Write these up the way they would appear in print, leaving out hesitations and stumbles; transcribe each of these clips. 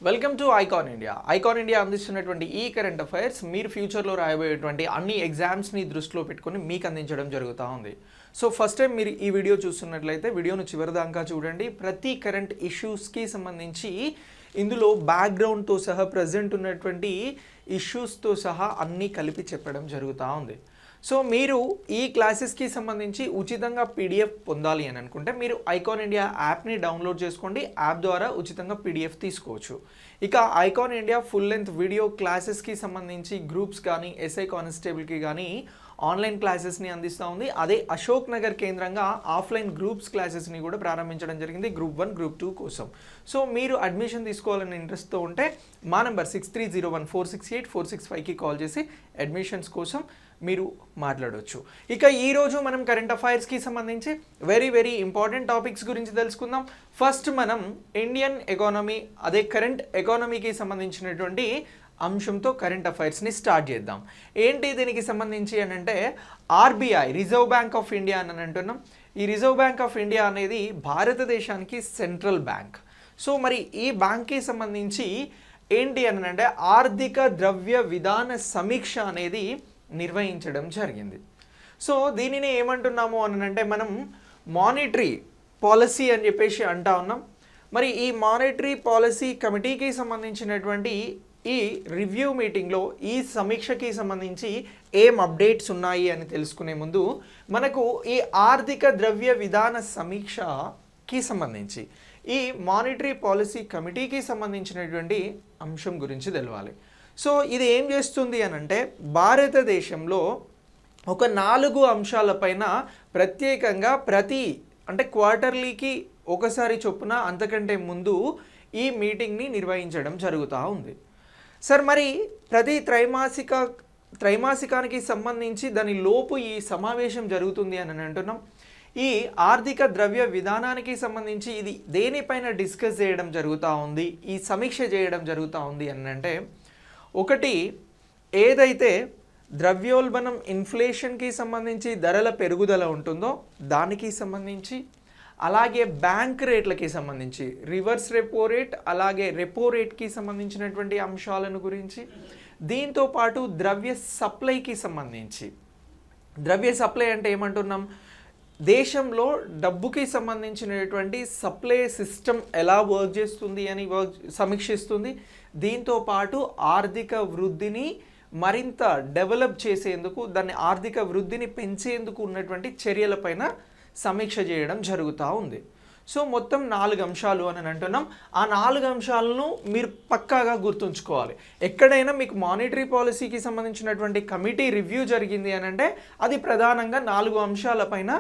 Welcome to icon India. Icon India అందిస్తున్నటువంటి ఈ current affairs మీరు ఫ్యూచర్లో రాయబోయేటువంటి అన్ని ఎగ్జామ్స్ని దృష్టిలో పెట్టుకొని మీకు అందించడం జరుగుతూ ఉంది. సో ఫస్ట్ టైం మీరు ఈ వీడియో చూస్తున్నట్లయితే వీడియోను చివరిదాకా చూడండి. ప్రతి కరెంట్ ఇష్యూస్కి సంబంధించి ఇందులో బ్యాక్గ్రౌండ్తో సహా ప్రజెంట్ ఉన్నటువంటి ఇష్యూస్తో సహా అన్నీ కలిపి చెప్పడం జరుగుతూ ఉంది. సో మీరు ఈ క్లాసెస్కి సంబంధించి ఉచితంగా పీడిఎఫ్ పొందాలి అని అనుకుంటే మీరు ఐకాన్ ఇండియా యాప్ని డౌన్లోడ్ చేసుకోండి. యాప్ ద్వారా ఉచితంగా పీడిఎఫ్ తీసుకోవచ్చు. ఇక icon India full length video క్లాసెస్కి సంబంధించి గ్రూప్స్ కానీ ఎస్ఐ కానిస్టేబుల్కి కానీ ఆన్లైన్ క్లాసెస్ని అందిస్తూ ఉంది. అదే అశోక్ నగర్ కేంద్రంగా ఆఫ్లైన్ గ్రూప్స్ క్లాసెస్ని కూడా ప్రారంభించడం జరిగింది గ్రూప్ 1 గ్రూప్ 2 కోసం. సో మీరు అడ్మిషన్ తీసుకోవాలని ఇంట్రెస్ట్తో ఉంటే మా నెంబర్ 6301468465కి కాల్ చేసి అడ్మిషన్స్ కోసం మీరు మాట్లాడవచ్చు. ఇక ఈరోజు మనం కరెంట్ అఫైర్స్కి సంబంధించి వెరీ ఇంపార్టెంట్ టాపిక్స్ గురించి తెలుసుకుందాం. ఫస్ట్ మనం ఇండియన్ ఎకానమీ అదే కరెంట్ ఎకానమీకి సంబంధించినటువంటి అంశంతో కరెంట్ అఫైర్స్ని స్టార్ట్ చేద్దాం. ఏంటి దీనికి సంబంధించి అని అంటే RBI reserve bank of India అని అంటున్నాం. ఈ రిజర్వ్ బ్యాంక్ ఆఫ్ ఇండియా అనేది భారతదేశానికి సెంట్రల్ బ్యాంక్. సో మరి ఈ బ్యాంక్కి సంబంధించి ఏంటి అని అంటే ఆర్థిక ద్రవ్య విధాన సమీక్ష అనేది నిర్వహించడం జరిగింది. సో దీనిని ఏమంటున్నాము అని అంటే మనం మానిటరీ పాలసీ అని చెప్పేసి అంటా ఉన్నాం. మరి ఈ మానిటరీ పాలసీ కమిటీకి సంబంధించినటువంటి ఈ రివ్యూ మీటింగ్లో ఈ సమీక్షకి సంబంధించి ఏం అప్డేట్స్ ఉన్నాయి అని తెలుసుకునే ముందు మనకు ఈ ఆర్థిక ద్రవ్య విధాన సమీక్షకి సంబంధించి ఈ మానిటరీ పాలసీ కమిటీకి సంబంధించినటువంటి అంశం గురించి తెలవాలి. సో ఇది ఏం చేస్తుంది అని అంటే భారతదేశంలో ఒక 4 అంశాలపైన ప్రత్యేకంగా అంటే క్వార్టర్లీకి ఒకసారి చొప్పున అంతకంటే ముందు ఈ మీటింగ్ని నిర్వహించడం జరుగుతూ ఉంది. సార్ మరి ప్రతి త్రైమాసికానికి సంబంధించి దాని లోపు ఈ సమావేశం జరుగుతుంది అని అంటున్నాం. ఈ ఆర్థిక ద్రవ్య విధానానికి సంబంధించి ఇది దేనిపైన డిస్కస్ చేయడం జరుగుతూ ఉంది, ఈ సమీక్ష చేయడం జరుగుతూ ఉంది అని అంటే ఒకటి ఏదైతే ద్రవ్యోల్బణం ఇన్ఫ్లేషన్కి సంబంధించి ధరల పెరుగుదల ఉంటుందో దానికి సంబంధించి, అలాగే బ్యాంక్ రేట్లకి సంబంధించి రివర్స్ రెపో రేట్ అలాగే రెపో రేట్కి సంబంధించినటువంటి అంశాలను గురించి, దీంతో పాటు ద్రవ్య సప్లైకి సంబంధించి, ద్రవ్య సప్లై అంటే ఏమంటున్నాం, దేశంలో డబ్బుకి సంబంధించినటువంటి సప్లై సిస్టమ్ ఎలా వర్క్ చేస్తుంది అని సమీక్షిస్తుంది. దీంతో పాటు ఆర్థిక వృద్ధిని మరింత డెవలప్ చేసేందుకు, దాన్ని ఆర్థిక వృద్ధిని పెంచేందుకు ఉన్నటువంటి చర్యలపైన సమీక్ష చేయడం జరుగుతూ ఉంది. సో మొత్తం 4 అంశాలు అని అంటున్నాం. ఆ 4 అంశాలను మీరు పక్కాగా గుర్తుంచుకోవాలి. ఎక్కడైనా మీకు మానిటరీ పాలసీకి సంబంధించినటువంటి కమిటీ రివ్యూ జరిగింది అని అంటే అది ప్రధానంగా 4 అంశాలపైన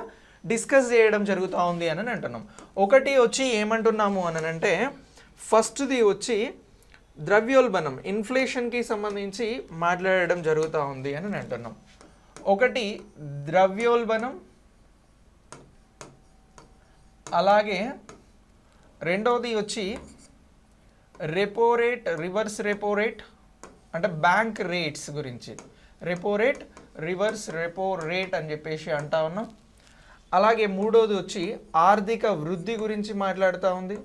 డిస్కస్ చేయడం జరుగుతూ ఉంది అని అంటున్నాం. ఒకటి వచ్చి ఏమంటున్నాము అని అంటే ఫస్ట్ది వచ్చి ద్రవ్యోల్బణం ఇన్ఫ్లేషన్కి సంబంధించి మాట్లాడడం జరుగుతూ ఉంది అని అంటున్నాం. ఒకటి ద్రవ్యోల్బణం, అలాగే రెండవది వచ్చి repo rate, reverse repo rate అంటే బ్యాంక్ రేట్స్ గురించి, repo rate reverse repo rate అని చెప్పేసి అంటా ఉన్నాం. అలాగే మూడోది వచ్చి ఆర్థిక వృద్ధి గురించి మాట్లాడుతూ ఉంది.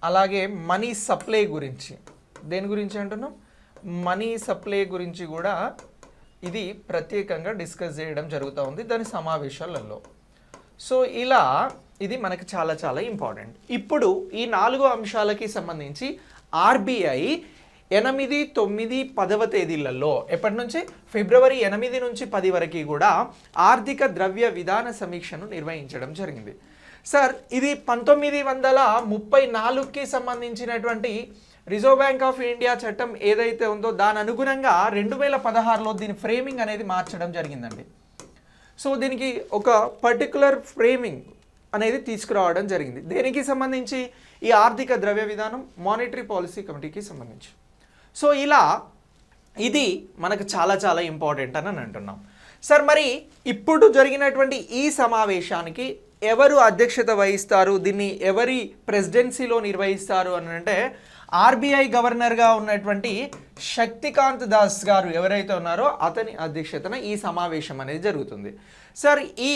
అలాగే మనీ సప్లై గురించి, దేని గురించి అంటున్నాం, మనీ సప్లై గురించి కూడా ఇది ప్రత్యేకంగా డిస్కస్ చేయడం జరుగుతూ ఉంది దాని సమావేశాలలో. సో ఇలా ఇది మనకు చాలా ఇంపార్టెంట్. ఇప్పుడు ఈ 4 అంశాలకి సంబంధించి ఆర్బీఐ 8, 9, 10వ తేదీలలో ఎప్పటి నుంచి ఫిబ్రవరి 8 నుంచి 10 వరకు కూడా ఆర్థిక ద్రవ్య విధాన సమీక్షను నిర్వహించడం జరిగింది. సార్ ఇది 1934కి సంబంధించినటువంటి రిజర్వ్ బ్యాంక్ ఆఫ్ ఇండియా చట్టం ఏదైతే ఉందో దాని అనుగుణంగా 2016లో దీని ఫ్రేమింగ్ అనేది మార్చడం జరిగిందండి. సో దీనికి ఒక పర్టికులర్ ఫ్రేమింగ్ అనేది తీసుకురావడం జరిగింది. దేనికి సంబంధించి, ఈ ఆర్థిక ద్రవ్య విధానం మానిటరీ పాలసీ కమిటీకి సంబంధించి. సో ఇలా ఇది మనకు చాలా ఇంపార్టెంట్ అని అంటున్నాం. సార్ మరి ఇప్పుడు జరిగినటువంటి ఈ సమావేశానికి ఎవరు అధ్యక్షత వహిస్తారు, దీన్ని ఎవరి ప్రెసిడెన్సీలో నిర్వహిస్తారు అని అంటే ఆర్బీఐ గవర్నర్గా ఉన్నటువంటి శక్తికాంత్ దాస్ గారు ఎవరైతే ఉన్నారో అతని అధ్యక్షతన ఈ సమావేశం అనేది జరుగుతుంది. సార్ ఈ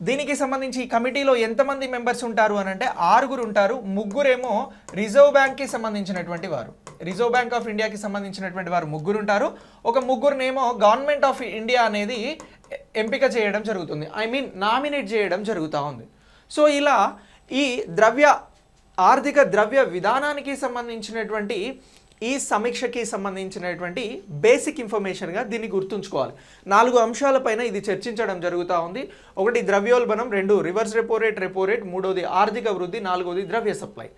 దీనికి సంబంధించి ఈ కమిటీలో ఎంతమంది మెంబర్స్ ఉంటారు అని అంటే 6 ఉంటారు. 3 రిజర్వ్ బ్యాంక్కి సంబంధించినటువంటి వారు, రిజర్వ్ బ్యాంక్ ఆఫ్ ఇండియాకి సంబంధించినటువంటి వారు 3 ఉంటారు. ఒక 3 గవర్నమెంట్ ఆఫ్ ఇండియా అనేది ఎంపిక చేయడం జరుగుతుంది, నామినేట్ చేయడం జరుగుతూ ఉంది. సో ఇలా ఈ ఆర్థిక ద్రవ్య విధానానికి సంబంధించినటువంటి ఈ సమీక్షకి సంబంధించినటువంటి బేసిక్ ఇన్ఫర్మేషన్గా దీన్ని గుర్తుంచుకోవాలి. 4 అంశాలపైన ఇది చర్చించడం జరుగుతూ ఉంది. 1 ద్రవ్యోల్బణం, 2 రివర్స్ రెపో రేట్, 3 ఆర్థిక వృద్ధి, 4 ద్రవ్య సప్లై.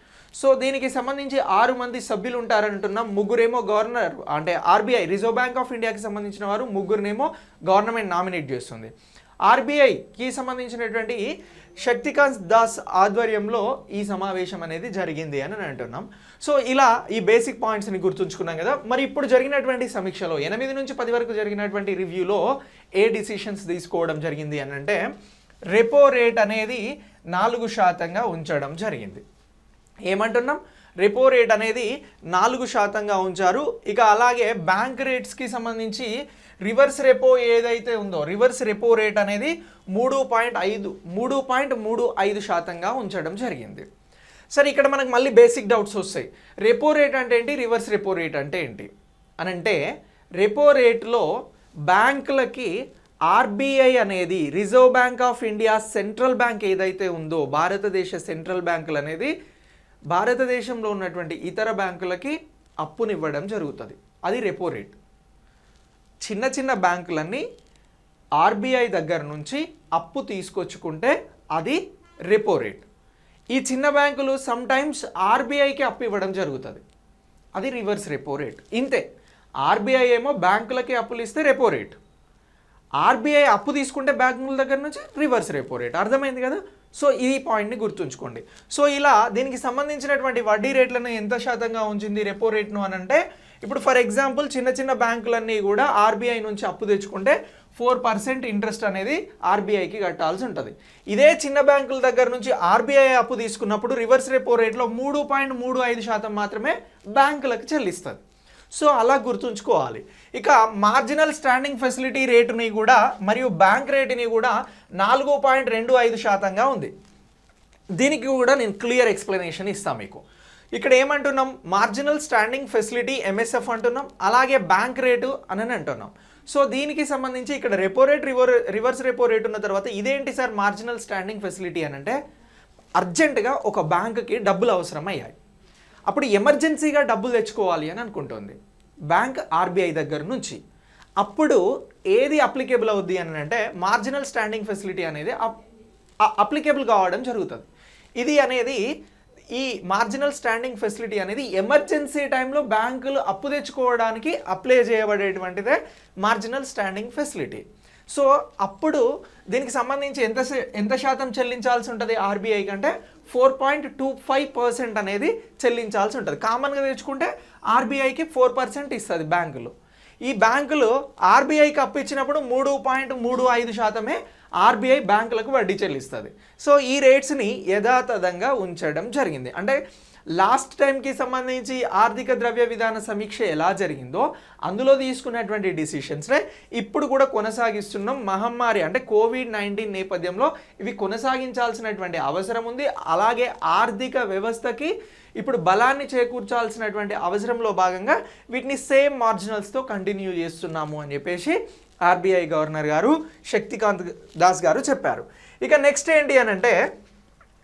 సో దీనికి సంబంధించి 6 మంది సభ్యులు ఉంటారంటున్నాం. 3 గవర్నర్ అంటే ఆర్బీఐ రిజర్వ్ బ్యాంక్ ఆఫ్ ఇండియాకి సంబంధించిన వారు, 3 గవర్నమెంట్ నామినేట్ చేస్తుంది. ఆర్బీఐకి సంబంధించినటువంటి శక్తికాంత్ దాస్ ఆధ్వర్యంలో ఈ సమావేశం అనేది జరిగింది అని అంటున్నాం. సో ఇలా ఈ బేసిక్ పాయింట్స్ని గుర్తుంచుకున్నాం కదా. మరి ఇప్పుడు జరిగినటువంటి సమీక్షలో 8 నుంచి 10 వరకు జరిగినటువంటి రివ్యూలో ఏ డిసిషన్స్ తీసుకోవడం జరిగింది అని అంటే రెపో రేట్ అనేది 4% ఉంచడం జరిగింది. ఏమంటున్నాం, రెపో రేట్ అనేది 4% ఉంచారు. ఇక అలాగే బ్యాంక్ రేట్స్కి సంబంధించి రివర్స్ రెపో ఏదైతే ఉందో రివర్స్ రెపో రేట్ అనేది 3.35% ఉంచడం జరిగింది. సరే, ఇక్కడ మనకు మళ్ళీ బేసిక్ డౌట్స్ వస్తాయి. రెపో రేట్ అంటే ఏంటి, రివర్స్ రెపో రేట్ అంటే ఏంటి అని అంటే, రెపో రేట్లో బ్యాంకులకి ఆర్బీఐ అనేది reserve bank of India central bank ఏదైతే ఉందో భారతదేశ సెంట్రల్ బ్యాంకులు అనేది భారతదేశంలో ఉన్నటువంటి ఇతర బ్యాంకులకి అప్పునివ్వడం జరుగుతుంది. అది రెపో రేట్. చిన్న బ్యాంకులన్నీ ఆర్బీఐ దగ్గర నుంచి అప్పు తీసుకొచ్చుకుంటే అది రెపో రేట్. ఈ చిన్న బ్యాంకులు సమ్ టైమ్స్ ఆర్బీఐకి అప్పు ఇవ్వడం జరుగుతుంది, అది రివర్స్ రెపో రేట్. ఇంతే, ఆర్బీఐ ఏమో బ్యాంకులకి అప్పులు ఇస్తే రెపో రేట్, ఆర్బీఐ అప్పు తీసుకుంటే బ్యాంకుల దగ్గర నుంచి రివర్స్ రెపో రేట్. అర్థమైంది కదా. సో ఈ పాయింట్ని గుర్తుంచుకోండి. సో ఇలా దీనికి సంబంధించినటువంటి వడ్డీ రేట్లను ఎంత శాతంగా ఉంచింది రెపో రేట్ను అని అంటే, ఇప్పుడు ఫర్ ఎగ్జాంపుల్ చిన్న బ్యాంకులన్నీ కూడా ఆర్బీఐ నుంచి అప్పు తెచ్చుకుంటే 4% ఇంట్రెస్ట్ అనేది ఆర్బీఐకి కట్టాల్సి ఉంటుంది. ఇదే చిన్న బ్యాంకుల దగ్గర నుంచి ఆర్బీఐ అప్పు తీసుకున్నప్పుడు రివర్స్ రెపో రేట్లో 3.35% మాత్రమే బ్యాంకులకు చెల్లిస్తుంది. సో అలా గుర్తుంచుకోవాలి. ఇక మార్జినల్ స్టాండింగ్ ఫెసిలిటీ రేటుని కూడా మరియు బ్యాంక్ రేటుని కూడా 4.25% ఉంది. దీనికి కూడా నేను క్లియర్ ఎక్స్ప్లెనేషన్ ఇస్తాను మీకు. ఇక్కడ ఏమంటున్నాం, మార్జినల్ స్టాండింగ్ ఫెసిలిటీ ఎంఎస్ఎఫ్ అంటున్నాం, అలాగే బ్యాంక్ రేటు అని అంటున్నాం. సో దీనికి సంబంధించి ఇక్కడ repo rate, reverse repo rate ఉన్న తర్వాత ఇదేంటి సార్ మార్జినల్ స్టాండింగ్ ఫెసిలిటీ అని అంటే, అర్జెంటుగా ఒక బ్యాంకుకి డబ్బులు అవసరం అయ్యాయి, అప్పుడు ఎమర్జెన్సీగా డబ్బులు తెచ్చుకోవాలి అని అనుకుంటుంది బ్యాంక్ ఆర్బీఐ దగ్గర నుంచి. అప్పుడు ఏది అప్లికేబుల్ అవుద్ది అని అంటే మార్జినల్ స్టాండింగ్ ఫెసిలిటీ అనేది అప్లికేబుల్ కావడం జరుగుతుంది. ఇది అనేది ఈ మార్జినల్ స్టాండింగ్ ఫెసిలిటీ అనేది ఎమర్జెన్సీ టైంలో బ్యాంకులు అప్పు తెచ్చుకోవడానికి అప్లై చేయబడేటువంటిదే మార్జినల్ స్టాండింగ్ ఫెసిలిటీ. సో అప్పుడు దీనికి సంబంధించి ఎంత శాతం చెల్లించాల్సి ఉంటుంది ఆర్బీఐ కంటే 4.25% అనేది చెల్లించాల్సి ఉంటుంది. కామన్గా తెచ్చుకుంటే ఆర్బీఐకి 4% ఇస్తుంది బ్యాంకులు. ఈ బ్యాంకులు ఆర్బీఐకి అప్పు ఇచ్చినప్పుడు 3.35% ఆర్బీఐ బ్యాంకులకు వడ్డీ చెల్లిస్తుంది. సో ఈ రేట్స్ని యథాతథంగా ఉంచడం జరిగింది. అంటే లాస్ట్ టైంకి సంబంధించి ఆర్థిక ద్రవ్య విధాన సమీక్ష ఎలా జరిగిందో అందులో తీసుకున్నటువంటి డిసిషన్స్నే ఇప్పుడు కూడా కొనసాగిస్తున్నాం. మహమ్మారి అంటే కోవిడ్-19 నేపథ్యంలో ఇవి కొనసాగించాల్సినటువంటి అవసరం ఉంది. అలాగే ఆర్థిక వ్యవస్థకి ఇప్పుడు బలాన్ని చేకూర్చాల్సినటువంటి అవసరంలో భాగంగా వీటిని సేమ్ మార్జినల్స్తో కంటిన్యూ చేస్తున్నాము అని చెప్పేసి ఆర్బీఐ గవర్నర్ గారు శక్తికాంత్ దాస్ గారు చెప్పారు. ఇక నెక్స్ట్ ఏంటి అని అంటే,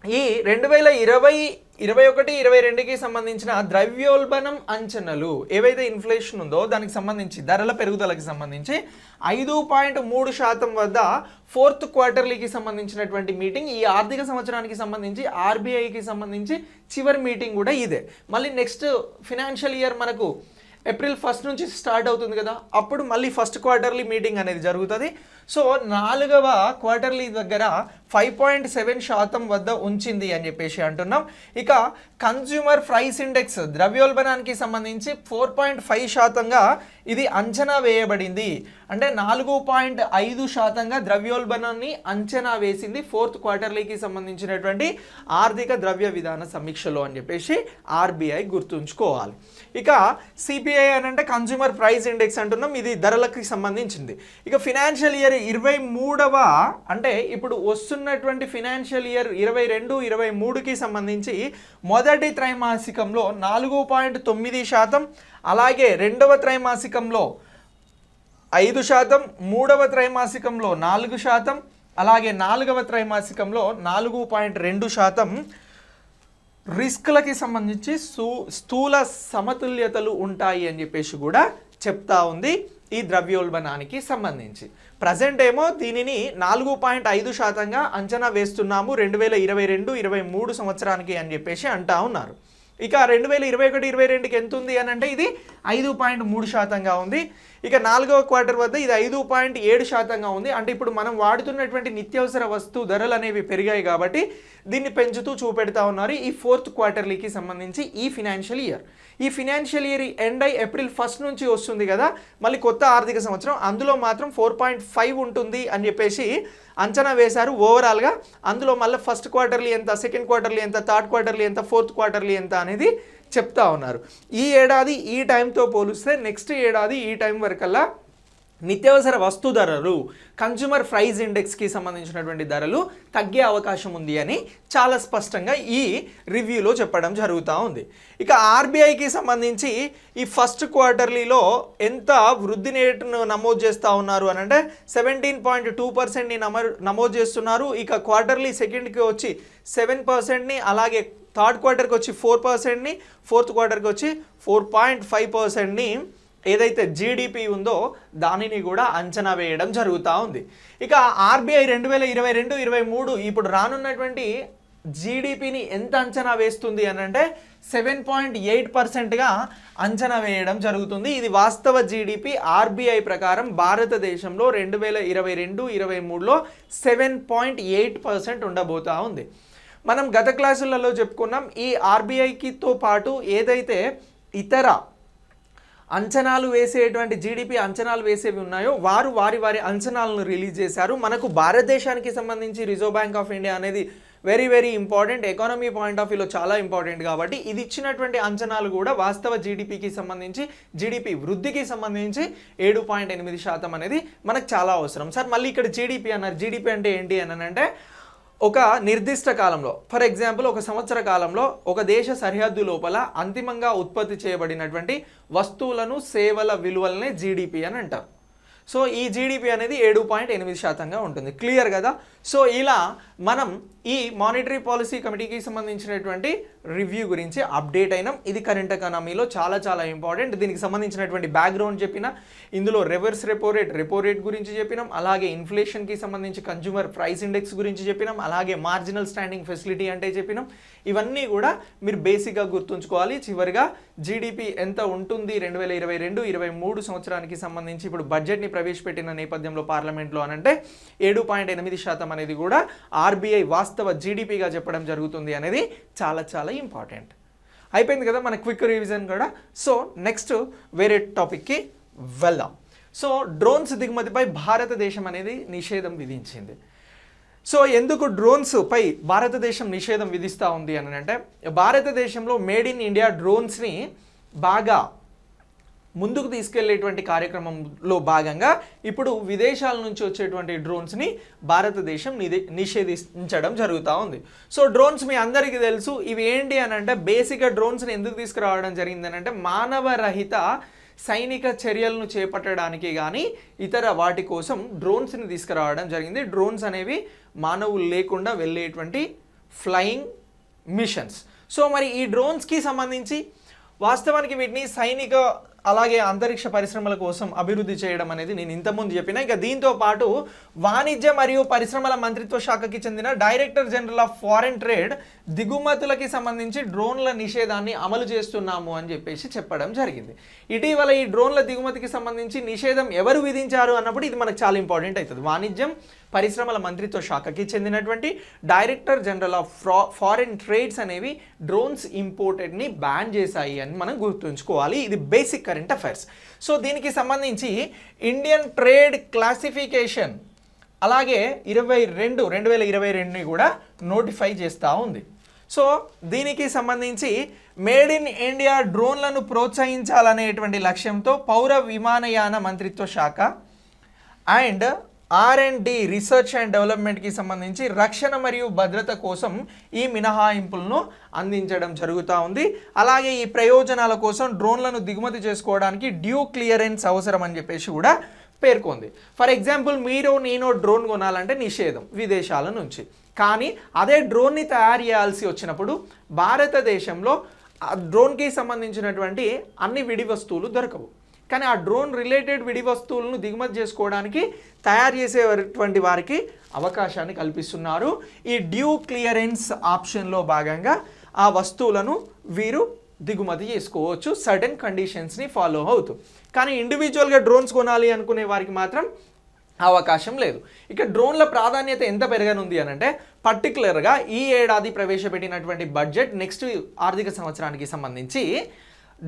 ఈ 2020-21-22కి సంబంధించిన ద్రవ్యోల్బణం అంచనాలు ఏవైతే ఇన్ఫ్లేషన్ ఉందో దానికి సంబంధించి ధరల పెరుగుదలకి సంబంధించి 5.3% వద్ద 4th క్వార్టర్లీకి సంబంధించినటువంటి మీటింగ్, ఈ ఆర్థిక సంవత్సరానికి సంబంధించి ఆర్బీఐకి సంబంధించి చివరి మీటింగ్ కూడా ఇదే. మళ్ళీ నెక్స్ట్ ఫినాన్షియల్ ఇయర్ మనకు ఏప్రిల్ 1 నుంచి స్టార్ట్ అవుతుంది కదా, అప్పుడు మళ్ళీ ఫస్ట్ క్వార్టర్లీ మీటింగ్ అనేది జరుగుతుంది. సో 4వ క్వార్టర్లీ దగ్గర 5.7% వద్ద ఉంచింది అని చెప్పేసి అంటున్నాం. ఇక కన్స్యూమర్ ప్రైస్ ఇండెక్స్ ద్రవ్యోల్బణానికి సంబంధించి 4.5%గా ఇది అంచనా వేయబడింది. అంటే 4.5%గా ద్రవ్యోల్బణాన్ని అంచనా వేసింది 4th క్వార్టర్లీకి సంబంధించినటువంటి ఆర్థిక ద్రవ్య విధాన సమీక్షలో అని చెప్పేసి ఆర్బీఐ గుర్తుంచుకోవాలి. ఇక సిపిఐ అని అంటే కన్స్యూమర్ ప్రైస్ ఇండెక్స్ అంటున్నాం, ఇది ధరలకు సంబంధించింది. ఇక ఫినాన్షియల్ ఇయర్ 2023వ అంటే ఇప్పుడు వస్తున్నటువంటి ఫినాన్షియల్ ఇయర్ 22-23కి సంబంధించి మొదటి త్రైమాసికంలో 4.9%, అలాగే రెండవ త్రైమాసికంలో 5%, మూడవ త్రైమాసికంలో 4%, అలాగే నాలుగవ త్రైమాసికంలో 4.2% రిస్క్లకి సంబంధించి స్థూల సమతుల్యతలు ఉంటాయి అని చెప్పేసి కూడా చెప్తా ఉంది ఈ ద్రవ్యోల్బణానికి సంబంధించి. ప్రజెంట్ ఏమో దీనిని 4.5%గా అంచనా వేస్తున్నాము 2022-23 సంవత్సరానికి అని చెప్పేసి అంటా ఉన్నారు. ఇక 2021-22కి ఎంత ఉంది అని అంటే ఇది 5.3%గా ఉంది. ఇక నాలుగవ క్వార్టర్ వద్ద ఇది 5.7%గా ఉంది. అంటే ఇప్పుడు మనం వాడుతున్నటువంటి నిత్యావసర వస్తువు ధరలు అనేవి పెరిగాయి కాబట్టి దీన్ని పెంచుతూ చూపెడతా ఉన్నారు ఈ ఫోర్త్ క్వార్టర్లీకి సంబంధించి ఈ ఫినాన్షియల్ ఇయర్. ఈ ఫినాన్షియల్ ఇయర్ ఎండ్ అయి ఏప్రిల్ 1 నుంచి వస్తుంది కదా మళ్ళీ కొత్త ఆర్థిక సంవత్సరం, అందులో మాత్రం 4.5 ఉంటుంది అని చెప్పేసి అంచనా వేశారు ఓవరాల్గా. అందులో మళ్ళీ ఫస్ట్ క్వార్టర్లీ ఎంత, సెకండ్ క్వార్టర్లీ ఎంత, థర్డ్ క్వార్టర్లీ ఎంత, ఫోర్త్ క్వార్టర్లీ ఎంత అనేది చెప్తా ఉన్నారు. ఈ ఏడాది ఈ టైంతో పోలిస్తే నెక్స్ట్ ఏడాది ఈ టైం వరకల్లా నిత్యావసర వస్తు ధరలు, కన్జ్యూమర్ ప్రైస్ ఇండెక్స్కి సంబంధించినటువంటి ధరలు తగ్గే అవకాశం ఉంది అని చాలా స్పష్టంగా ఈ రివ్యూలో చెప్పడం జరుగుతూ ఉంది. ఇక ఆర్బీఐకి సంబంధించి ఈ ఫస్ట్ క్వార్టర్లీలో ఎంత వృద్ధి రేటును నమోదు చేస్తూ ఉన్నారు అని అంటే 17.2%ని నమోదు చేస్తున్నారు. ఇక క్వార్టర్లీ సెకండ్కి వచ్చి 7%ని, అలాగే థర్డ్ క్వార్టర్కి వచ్చి 4%ని, ఫోర్త్ క్వార్టర్కి వచ్చి 4.5%ని ఏదైతే జీడిపి ఉందో దానిని కూడా అంచనా వేయడం జరుగుతూ ఉంది. ఇక ఆర్బీఐ 2022-23 ఇప్పుడు రానున్నటువంటి జీడిపిని ఎంత అంచనా వేస్తుంది అని అంటే 7.8%గా అంచనా వేయడం జరుగుతుంది. ఇది వాస్తవ జీడిపి ఆర్బీఐ ప్రకారం భారతదేశంలో 2022-23లో 7.8% ఉండబోతా ఉంది. మనం గత క్లాసులలో చెప్పుకున్నాం ఈ ఆర్బీఐకితో పాటు ఏదైతే ఇతర అంచనాలు వేసేటువంటి జీడిపి అంచనాలు వేసేవి ఉన్నాయో వారు వారి అంచనాలను రిలీజ్ చేశారు. మనకు భారతదేశానికి సంబంధించి రిజర్వ్ బ్యాంక్ ఆఫ్ ఇండియా అనేది very important, economy point of వ్యూలో చాలా ఇంపార్టెంట్ కాబట్టి ఇది ఇచ్చినటువంటి అంచనాలు కూడా వాస్తవ జీడిపికి సంబంధించి, జీడిపి వృద్ధికి సంబంధించి 7.8% అనేది మనకు చాలా అవసరం. సార్ మళ్ళీ ఇక్కడ జీడిపి అన్నారు, జీడిపి అంటే ఏంటి అని అంటే ఒక నిర్దిష్ట కాలంలో, ఫర్ ఎగ్జాంపుల్ ఒక సంవత్సర కాలంలో ఒక దేశ సరిహద్దు లోపల అంతిమంగా ఉత్పత్తి చేయబడినటువంటి వస్తువులను, సేవల విలువలనే జీడిపి అని అంటారు. సో ఈ జీడిపి అనేది 7.8%గా ఉంటుంది. క్లియర్ కదా? సో ఇలా మనం ఈ మానిటరీ పాలసీ కమిటీకి సంబంధించినటువంటి రివ్యూ గురించి అప్డేట్ అయినాం. ఇది కరెంట్ ఎకానమీలో చాలా ఇంపార్టెంట్. దీనికి సంబంధించినటువంటి బ్యాక్గ్రౌండ్ చెప్పిన, ఇందులో రివర్స్ రెపో రేట్ గురించి చెప్పినాం, అలాగే ఇన్ఫ్లేషన్కి సంబంధించి కన్జ్యూమర్ ప్రైస్ ఇండెక్స్ గురించి చెప్పినాం, అలాగే మార్జినల్ స్టాండింగ్ ఫెసిలిటీ అంటే చెప్పినాం. ఇవన్నీ కూడా మీరు బేసిక్గా గుర్తుంచుకోవాలి. చివరిగా జీడిపి ఎంత ఉంటుంది 2022-23 సంవత్సరానికి సంబంధించి ఇప్పుడు బడ్జెట్ని ప్రవేశపెట్టిన నేపథ్యంలో పార్లమెంట్లో అనంటే 7.8% అనేది కూడా ఆర్బీఐ వాస్తవ జీడిపిగా చెప్పడం జరుగుతుంది అనేది చాలా ఇంపార్టెంట్. అయిపోయింది కదా మన క్విక్ రివిజన్ కూడా. సో నెక్స్ట్ వేరే టాపిక్కి వెళ్దాం. సో డ్రోన్స్ దిగుమతిపై భారతదేశం అనేది నిషేధం విధించింది. సో ఎందుకు డ్రోన్స్ పై భారతదేశం నిషేధం విధిస్తూ ఉంది అని అంటే భారతదేశంలో మేడ్ ఇన్ ఇండియా డ్రోన్స్ని బాగా ముందుకు తీసుకెళ్లేటువంటి కార్యక్రమంలో భాగంగా ఇప్పుడు విదేశాల నుంచి వచ్చేటువంటి డ్రోన్స్ని భారతదేశం నిషేధించడం జరుగుతూ ఉంది. సో డ్రోన్స్ మీ అందరికీ తెలుసు, ఇవి ఏంటి అని అంటే బేసిక్గా డ్రోన్స్ని ఎందుకు తీసుకురావడం జరిగింది అని అంటే మానవరహిత సైనిక చర్యలను చేపట్టడానికి కానీ ఇతర వాటి కోసం డ్రోన్స్ని తీసుకురావడం జరిగింది. డ్రోన్స్ అనేవి మానవులు లేకుండా వెళ్ళేటువంటి ఫ్లయింగ్ మిషన్స్. సో మరి ఈ డ్రోన్స్కి సంబంధించి వాస్తవానికి వీటిని సైనిక అలాగే అంతరిక్ష పరిశ్రమల కోసం అభివృద్ధి చేయడం అనేది నేను ఇంతకుముందు చెప్పిన. ఇక దీంతో పాటు వాణిజ్య మరియు పరిశ్రమల మంత్రిత్వ శాఖకి చెందిన director general of foreign trade దిగుమతులకి సంబంధించి డ్రోన్ల నిషేధాన్ని అమలు చేస్తున్నాము అని చెప్పేసి చెప్పడం జరిగింది. ఇటీవల ఈ డ్రోన్ల దిగుమతికి సంబంధించి నిషేధం ఎవరు విధించారు అన్నప్పుడు ఇది మనకు చాలా ఇంపార్టెంట్ అవుతుంది. వాణిజ్యం పరిశ్రమల మంత్రిత్వ శాఖకి చెందినటువంటి director general of foreign trades అనేవి డ్రోన్స్ ఇంపోర్టెడ్ని బ్యాన్ చేశాయి అని మనం గుర్తుంచుకోవాలి. ఇది బేసిక్ కరెంట్ అఫైర్స్. సో దీనికి సంబంధించి ఇండియన్ ట్రేడ్ క్లాసిఫికేషన్ అలాగే 2022ని కూడా నోటిఫై చేస్తూ ఉంది. సో దీనికి సంబంధించి మేడ్ ఇన్ ఇండియా డ్రోన్లను ప్రోత్సహించాలనేటువంటి లక్ష్యంతో పౌర విమానయాన మంత్రిత్వ శాఖ అండ్ R&D రీసెర్చ్ అండ్ డెవలప్మెంట్కి సంబంధించి రక్షణ మరియు భద్రత కోసం ఈ మినహాయింపులను అందించడం జరుగుతూ ఉంది. అలాగే ఈ ప్రయోజనాల కోసం డ్రోన్లను దిగుమతి చేసుకోవడానికి డ్యూ క్లియరెన్స్ అవసరం అని చెప్పేసి కూడా పేర్కొంది. ఫర్ ఎగ్జాంపుల్ నేను డ్రోన్ కొనాలంటే నిషేధం విదేశాల నుంచి. కానీ అదే డ్రోన్ని తయారు చేయాల్సి వచ్చినప్పుడు భారతదేశంలో ఆ డ్రోన్కి సంబంధించినటువంటి అన్ని విడి వస్తువులు దొరకవు. కానీ ఆ డ్రోన్ రిలేటెడ్ విడి వస్తువులను దిగుమతి చేసుకోవడానికి తయారు చేసేటువంటి వారికి అవకాశాన్ని కల్పిస్తున్నారు. ఈ డ్యూ క్లియరెన్స్ ఆప్షన్లో భాగంగా ఆ వస్తువులను వీరు దిగుమతి చేసుకోవచ్చు సర్టెన్ కండిషన్స్ని ఫాలో అవుతూ. కానీ ఇండివిజువల్గా డ్రోన్స్ కొనాలి అనుకునే వారికి మాత్రం అవకాశం లేదు. ఇక డ్రోన్ల ప్రాధాన్యత ఎంత పెరగనుంది అని అంటే పర్టికులర్గా ఈ ఏడాది ప్రవేశపెట్టినటువంటి బడ్జెట్ నెక్స్ట్ ఆర్థిక సంవత్సరానికి సంబంధించి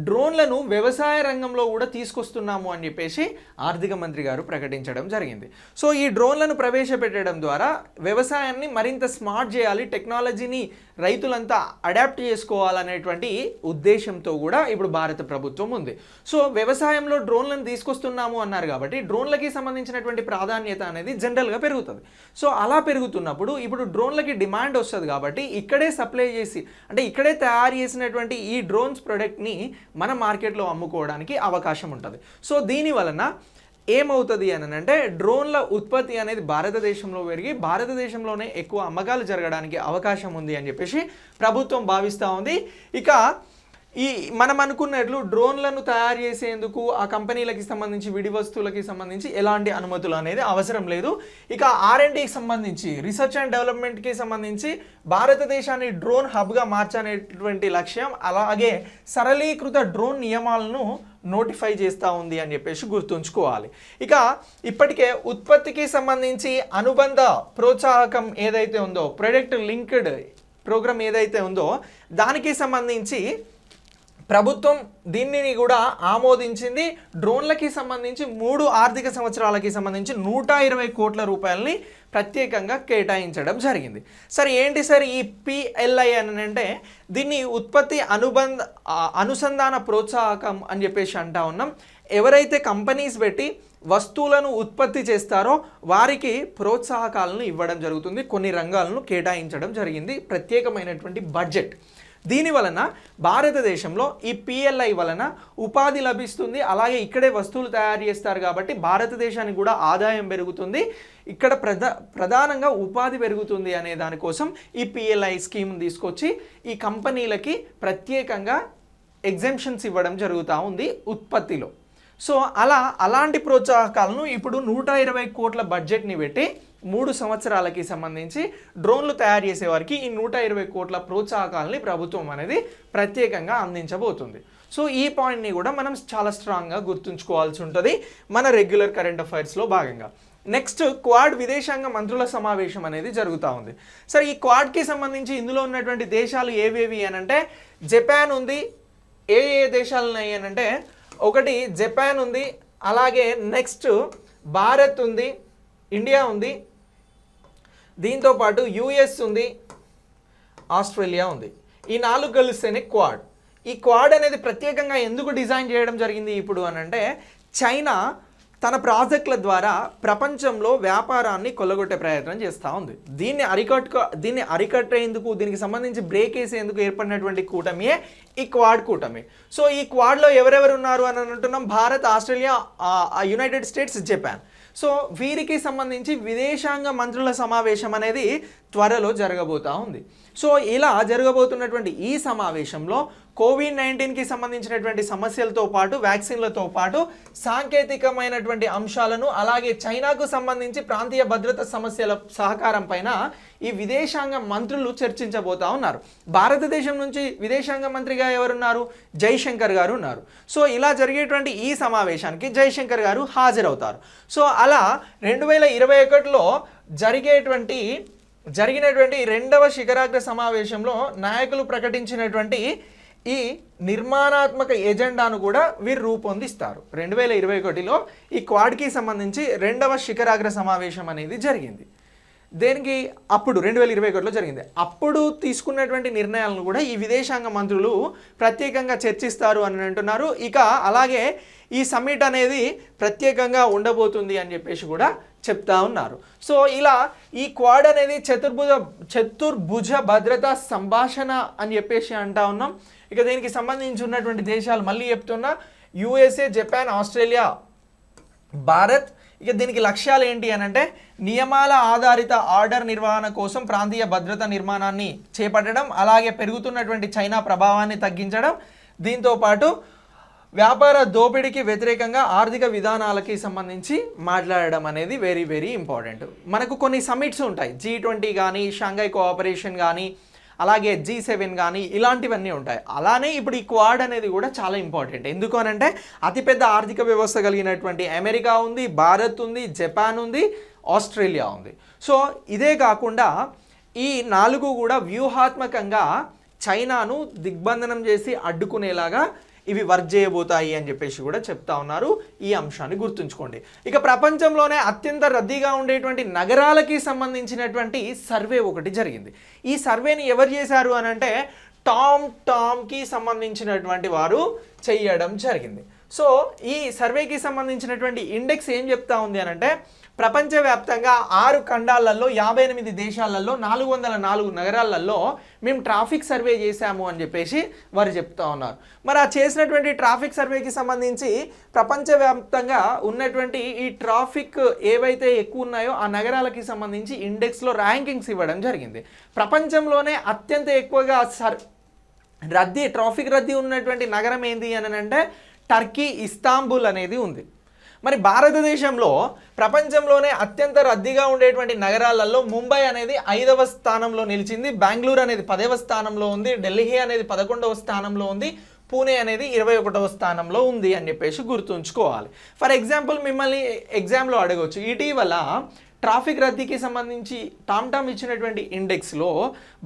డ్రోన్లను వ్యవసాయ రంగంలో కూడా తీసుకొస్తున్నాము అని చెప్పేసి ఆర్థిక మంత్రి గారు ప్రకటించడం జరిగింది. సో ఈ డ్రోన్లను ప్రవేశపెట్టడం ద్వారా వ్యవసాయాన్ని మరింత స్మార్ట్ చేయాలి, టెక్నాలజీని రైతులంతా అడాప్ట్ చేసుకోవాలనేటువంటి ఉద్దేశంతో కూడా ఇప్పుడు భారత ప్రభుత్వం ఉంది. సో వ్యవసాయంలో డ్రోన్లను తీసుకొస్తున్నాము అన్నారు కాబట్టి డ్రోన్లకి సంబంధించినటువంటి ప్రాధాన్యత అనేది జనరల్గా పెరుగుతుంది. సో అలా పెరుగుతున్నప్పుడు ఇప్పుడు డ్రోన్లకి డిమాండ్ వస్తుంది కాబట్టి ఇక్కడే సప్లై చేసి అంటే ఇక్కడే తయారు చేసినటువంటి ఈ డ్రోన్స్ ప్రొడక్ట్ని మన మార్కెట్లో అమ్ముకోవడానికి అవకాశం ఉంటుంది. సో దీని వలన ఏమవుతుంది అని అంటే డ్రోన్ల ఉత్పత్తి అనేది భారతదేశంలో పెరిగి భారతదేశంలోనే ఎక్కువ అమ్మకాలు జరగడానికి అవకాశం ఉంది అని చెప్పేసి ప్రభుత్వం భావిస్తూ ఉంది. ఇక మనం అనుకున్నట్లు డ్రోన్లను తయారు చేసేందుకు ఆ కంపెనీలకి సంబంధించి విడి వస్తువులకి సంబంధించి ఎలాంటి అనుమతులు అనేది అవసరం లేదు. ఇక R&Dకి సంబంధించి రీసెర్చ్ అండ్ డెవలప్మెంట్కి సంబంధించి భారతదేశాన్ని డ్రోన్ హబ్గా మార్చనేటువంటి లక్ష్యం అలాగే సరళీకృత డ్రోన్ నియమాలను నోటిఫై చేస్తూ ఉంది అని చెప్పేసి గుర్తుంచుకోవాలి. ఇక ఇప్పటికే ఉత్పత్తికి సంబంధించి అనుబంధ ప్రోత్సాహకం ఏదైతే ఉందో ప్రొడక్ట్ లింక్డ్ ప్రోగ్రామ్ ఏదైతే ఉందో దానికి సంబంధించి ప్రభుత్వం దీనిని కూడా ఆమోదించింది. డ్రోన్లకి సంబంధించి 3 ఆర్థిక సంవత్సరాలకి సంబంధించి 120 కోట్ల రూపాయలని ప్రత్యేకంగా కేటాయించడం జరిగింది. సరే ఏంటి సార్ ఈ PLI అని అంటే దీన్ని ఉత్పత్తి అనుసంధాన ప్రోత్సాహకం అని చెప్పేసి అంటా ఉన్నాం. ఎవరైతే కంపెనీస్ పెట్టి వస్తువులను ఉత్పత్తి చేస్తారో వారికి ప్రోత్సాహకాలను ఇవ్వడం జరుగుతుంది. కొన్ని రంగాలను కేటాయించడం జరిగింది ప్రత్యేకమైనటువంటి బడ్జెట్. దీని వలన భారతదేశంలో ఈ PLI వలన ఉపాధి లభిస్తుంది. అలాగే ఇక్కడే వస్తువులు తయారు చేస్తారు కాబట్టి భారతదేశానికి కూడా ఆదాయం పెరుగుతుంది. ఇక్కడ ప్రధానంగా ఉపాధి పెరుగుతుంది అనే దానికోసం ఈ PLI స్కీమ్ తీసుకొచ్చి ఈ కంపెనీలకి ప్రత్యేకంగా ఎగ్జెంప్షన్స్ ఇవ్వడం జరుగుతూ ఉంది ఉత్పత్తిలో. సో అలాంటి ప్రోత్సాహకాలను ఇప్పుడు 120 కోట్ల బడ్జెట్ని పెట్టి 3 సంవత్సరాలకి సంబంధించి డ్రోన్లు తయారు చేసేవారికి ఈ 120 కోట్ల ప్రోత్సాహకాలని ప్రభుత్వం అనేది ప్రత్యేకంగా అందించబోతుంది. సో ఈ పాయింట్ని కూడా మనం చాలా స్ట్రాంగ్గా గుర్తుంచుకోవాల్సి ఉంటుంది మన రెగ్యులర్ కరెంట్ అఫైర్స్లో భాగంగా. నెక్స్ట్ క్వాడ్ విదేశాంగ మంత్రుల సమావేశం అనేది జరుగుతూ ఉంది. సరే ఈ క్వాడ్కి సంబంధించి ఇందులో ఉన్నటువంటి దేశాలు ఏవేవి అని అంటే జపాన్ ఉంది. ఏ దేశాలు ఉన్నాయి అని అంటే ఒకటి జపాన్ ఉంది, అలాగే నెక్స్ట్ భారత్ ఉంది, ఇండియా ఉంది, దీంతోపాటు US ఉంది, ఆస్ట్రేలియా ఉంది. ఈ 4 కలిస్తేనే క్వాడ్. ఈ క్వాడ్ అనేది ప్రత్యేకంగా ఎందుకు డిజైన్ చేయడం జరిగింది ఇప్పుడు అని అంటే చైనా తన ప్రాజెక్టుల ద్వారా ప్రపంచంలో వ్యాపారాన్ని కొల్లగొట్టే ప్రయత్నం చేస్తూ ఉంది. దీన్ని అరికట్టేందుకు దీనికి సంబంధించి బ్రేక్ వేసేందుకు ఏర్పడినటువంటి కూటమియే ఈ క్వాడ్ కూటమి. సో ఈ క్వాడ్లో ఎవరెవరు ఉన్నారు అని అంటున్నాం Bharat, Australia, United states, Japan. So వీరికి సంబంధించి విదేశాంగ మంత్రుల సమావేశం అనేది త్వరలో జరగబోతూ ఉంది. సో ఇలా జరగబోతున్నటువంటి ఈ సమావేశంలో COVID-19కి సంబంధించినటువంటి సమస్యలతో పాటు వ్యాక్సిన్లతో పాటు సాంకేతికమైనటువంటి అంశాలను అలాగే చైనాకు సంబంధించి ప్రాంతీయ భద్రత సమస్యల సహకారం పైన ఈ విదేశాంగ మంత్రులు చర్చించబోతా ఉన్నారు. భారతదేశం నుంచి విదేశాంగ మంత్రిగా ఎవరున్నారు? జైశంకర్ గారు ఉన్నారు. సో ఇలా జరిగేటువంటి ఈ సమావేశానికి జైశంకర్ గారు హాజరవుతారు. సో అలా 2021లో జరిగినటువంటి 2వ శిఖరాగ్ర సమావేశంలో నాయకులు ప్రకటించినటువంటి ఈ నిర్మాణాత్మక ఎజెండాను కూడా వీరు రూపొందిస్తారు. 2021లో ఈ క్వాడ్కి సంబంధించి 2వ శిఖరాగ్ర సమావేశం అనేది జరిగింది. దేనికి? అప్పుడు 2021లో జరిగింది. అప్పుడు తీసుకున్నటువంటి నిర్ణయాలను కూడా ఈ విదేశాంగ మంత్రులు ప్రత్యేకంగా చర్చిస్తారు అని అంటున్నారు. ఇక అలాగే ఈ సమ్మిట్ అనేది ప్రత్యేకంగా ఉండబోతుంది అని చెప్పేసి కూడా చెప్తా ఉన్నారు. సో ఇలా ఈ క్వాడ్ అనేది చతుర్భుజ భద్రతా సంభాషణ అని చెప్పేసి అంటా ఉన్నాం. ఇక దీనికి సంబంధించి ఉన్నటువంటి దేశాలు మళ్ళీ చెప్తున్నా, USA, జపాన్, ఆస్ట్రేలియా, భారత్. ఇక దీనికి లక్ష్యాలు ఏంటి అని అంటే నియమాల ఆధారిత ఆర్డర్ నిర్వహణ కోసం ప్రాంతీయ భద్రత నిర్మాణాన్ని చేపట్టడం, అలాగే పెరుగుతున్నటువంటి చైనా ప్రభావాన్ని తగ్గించడం, దీంతోపాటు వ్యాపార దోపిడీకి వ్యతిరేకంగా ఆర్థిక విధానాలకి సంబంధించి మాట్లాడడం అనేది వెరీ వెరీ ఇంపార్టెంట్. మనకు కొన్ని సమిట్స్ ఉంటాయి, G20 కానీ, షాంఘై కోఆపరేషన్ కానీ, అలాగే G7 కానీ, ఇలాంటివన్నీ ఉంటాయి. అలానే ఇప్పుడు ఈ క్వాడ్ అనేది కూడా చాలా ఇంపార్టెంట్. ఎందుకు అనంటే అతిపెద్ద ఆర్థిక వ్యవస్థ కలిగినటువంటి అమెరికా ఉంది, భారత్ ఉంది, జపాన్ ఉంది, ఆస్ట్రేలియా ఉంది. సో ఇదే కాకుండా ఈ 4 కూడా వ్యూహాత్మకంగా చైనాను దిగ్బంధనం చేసి అడ్డుకునేలాగా ఇవి వర్క్ చేయబోతాయి అని చెప్పేసి కూడా చెప్తా ఉన్నారు. ఈ అంశాన్ని గుర్తుంచుకోండి. ఇక ప్రపంచంలోనే అత్యంత రద్దీగా ఉండేటువంటి నగరాలకి సంబంధించినటువంటి సర్వే ఒకటి జరిగింది. ఈ సర్వేని ఎవరు చేశారు అని అంటే టామ్కి సంబంధించినటువంటి వారు చేయడం జరిగింది. సో ఈ సర్వేకి సంబంధించినటువంటి ఇండెక్స్ ఏం చెప్తా ఉంది అని అంటే ప్రపంచవ్యాప్తంగా 6 ఖండాలలో 58 దేశాలలో 404 నగరాలలో మేము ట్రాఫిక్ సర్వే చేశాము అని చెప్పేసి వారు చెప్తా ఉన్నారు. మరి ఆ చేసినటువంటి ట్రాఫిక్ సర్వేకి సంబంధించి ప్రపంచవ్యాప్తంగా ఉన్నటువంటి ఈ ట్రాఫిక్ ఏవైతే ఎక్కువ ఉన్నాయో ఆ నగరాలకి సంబంధించి ఇండెక్స్లో ర్యాంకింగ్స్ ఇవ్వడం జరిగింది. ప్రపంచంలోనే అత్యంత ఎక్కువగా ట్రాఫిక్ రద్దీ ఉన్నటువంటి నగరం ఏంది అని అంటే టర్కీ ఇస్తాంబుల్ అనేది ఉంది. మరి భారతదేశంలో ప్రపంచంలోనే అత్యంత రద్దీగా ఉండేటువంటి నగరాలలో ముంబై అనేది 5వ స్థానంలో నిలిచింది, బెంగళూరు అనేది 10వ స్థానంలో ఉంది, ఢిల్లీ అనేది 11వ స్థానంలో ఉంది, పూణే అనేది 21వ స్థానంలో ఉంది అని చెప్పేసి గుర్తుంచుకోవాలి. ఫర్ ఎగ్జాంపుల్ మిమ్మల్ని ఎగ్జామ్లో అడగవచ్చు, ఇటీవల ట్రాఫిక్ రద్దీకి సంబంధించి టామ్ ఇచ్చినటువంటి ఇండెక్స్లో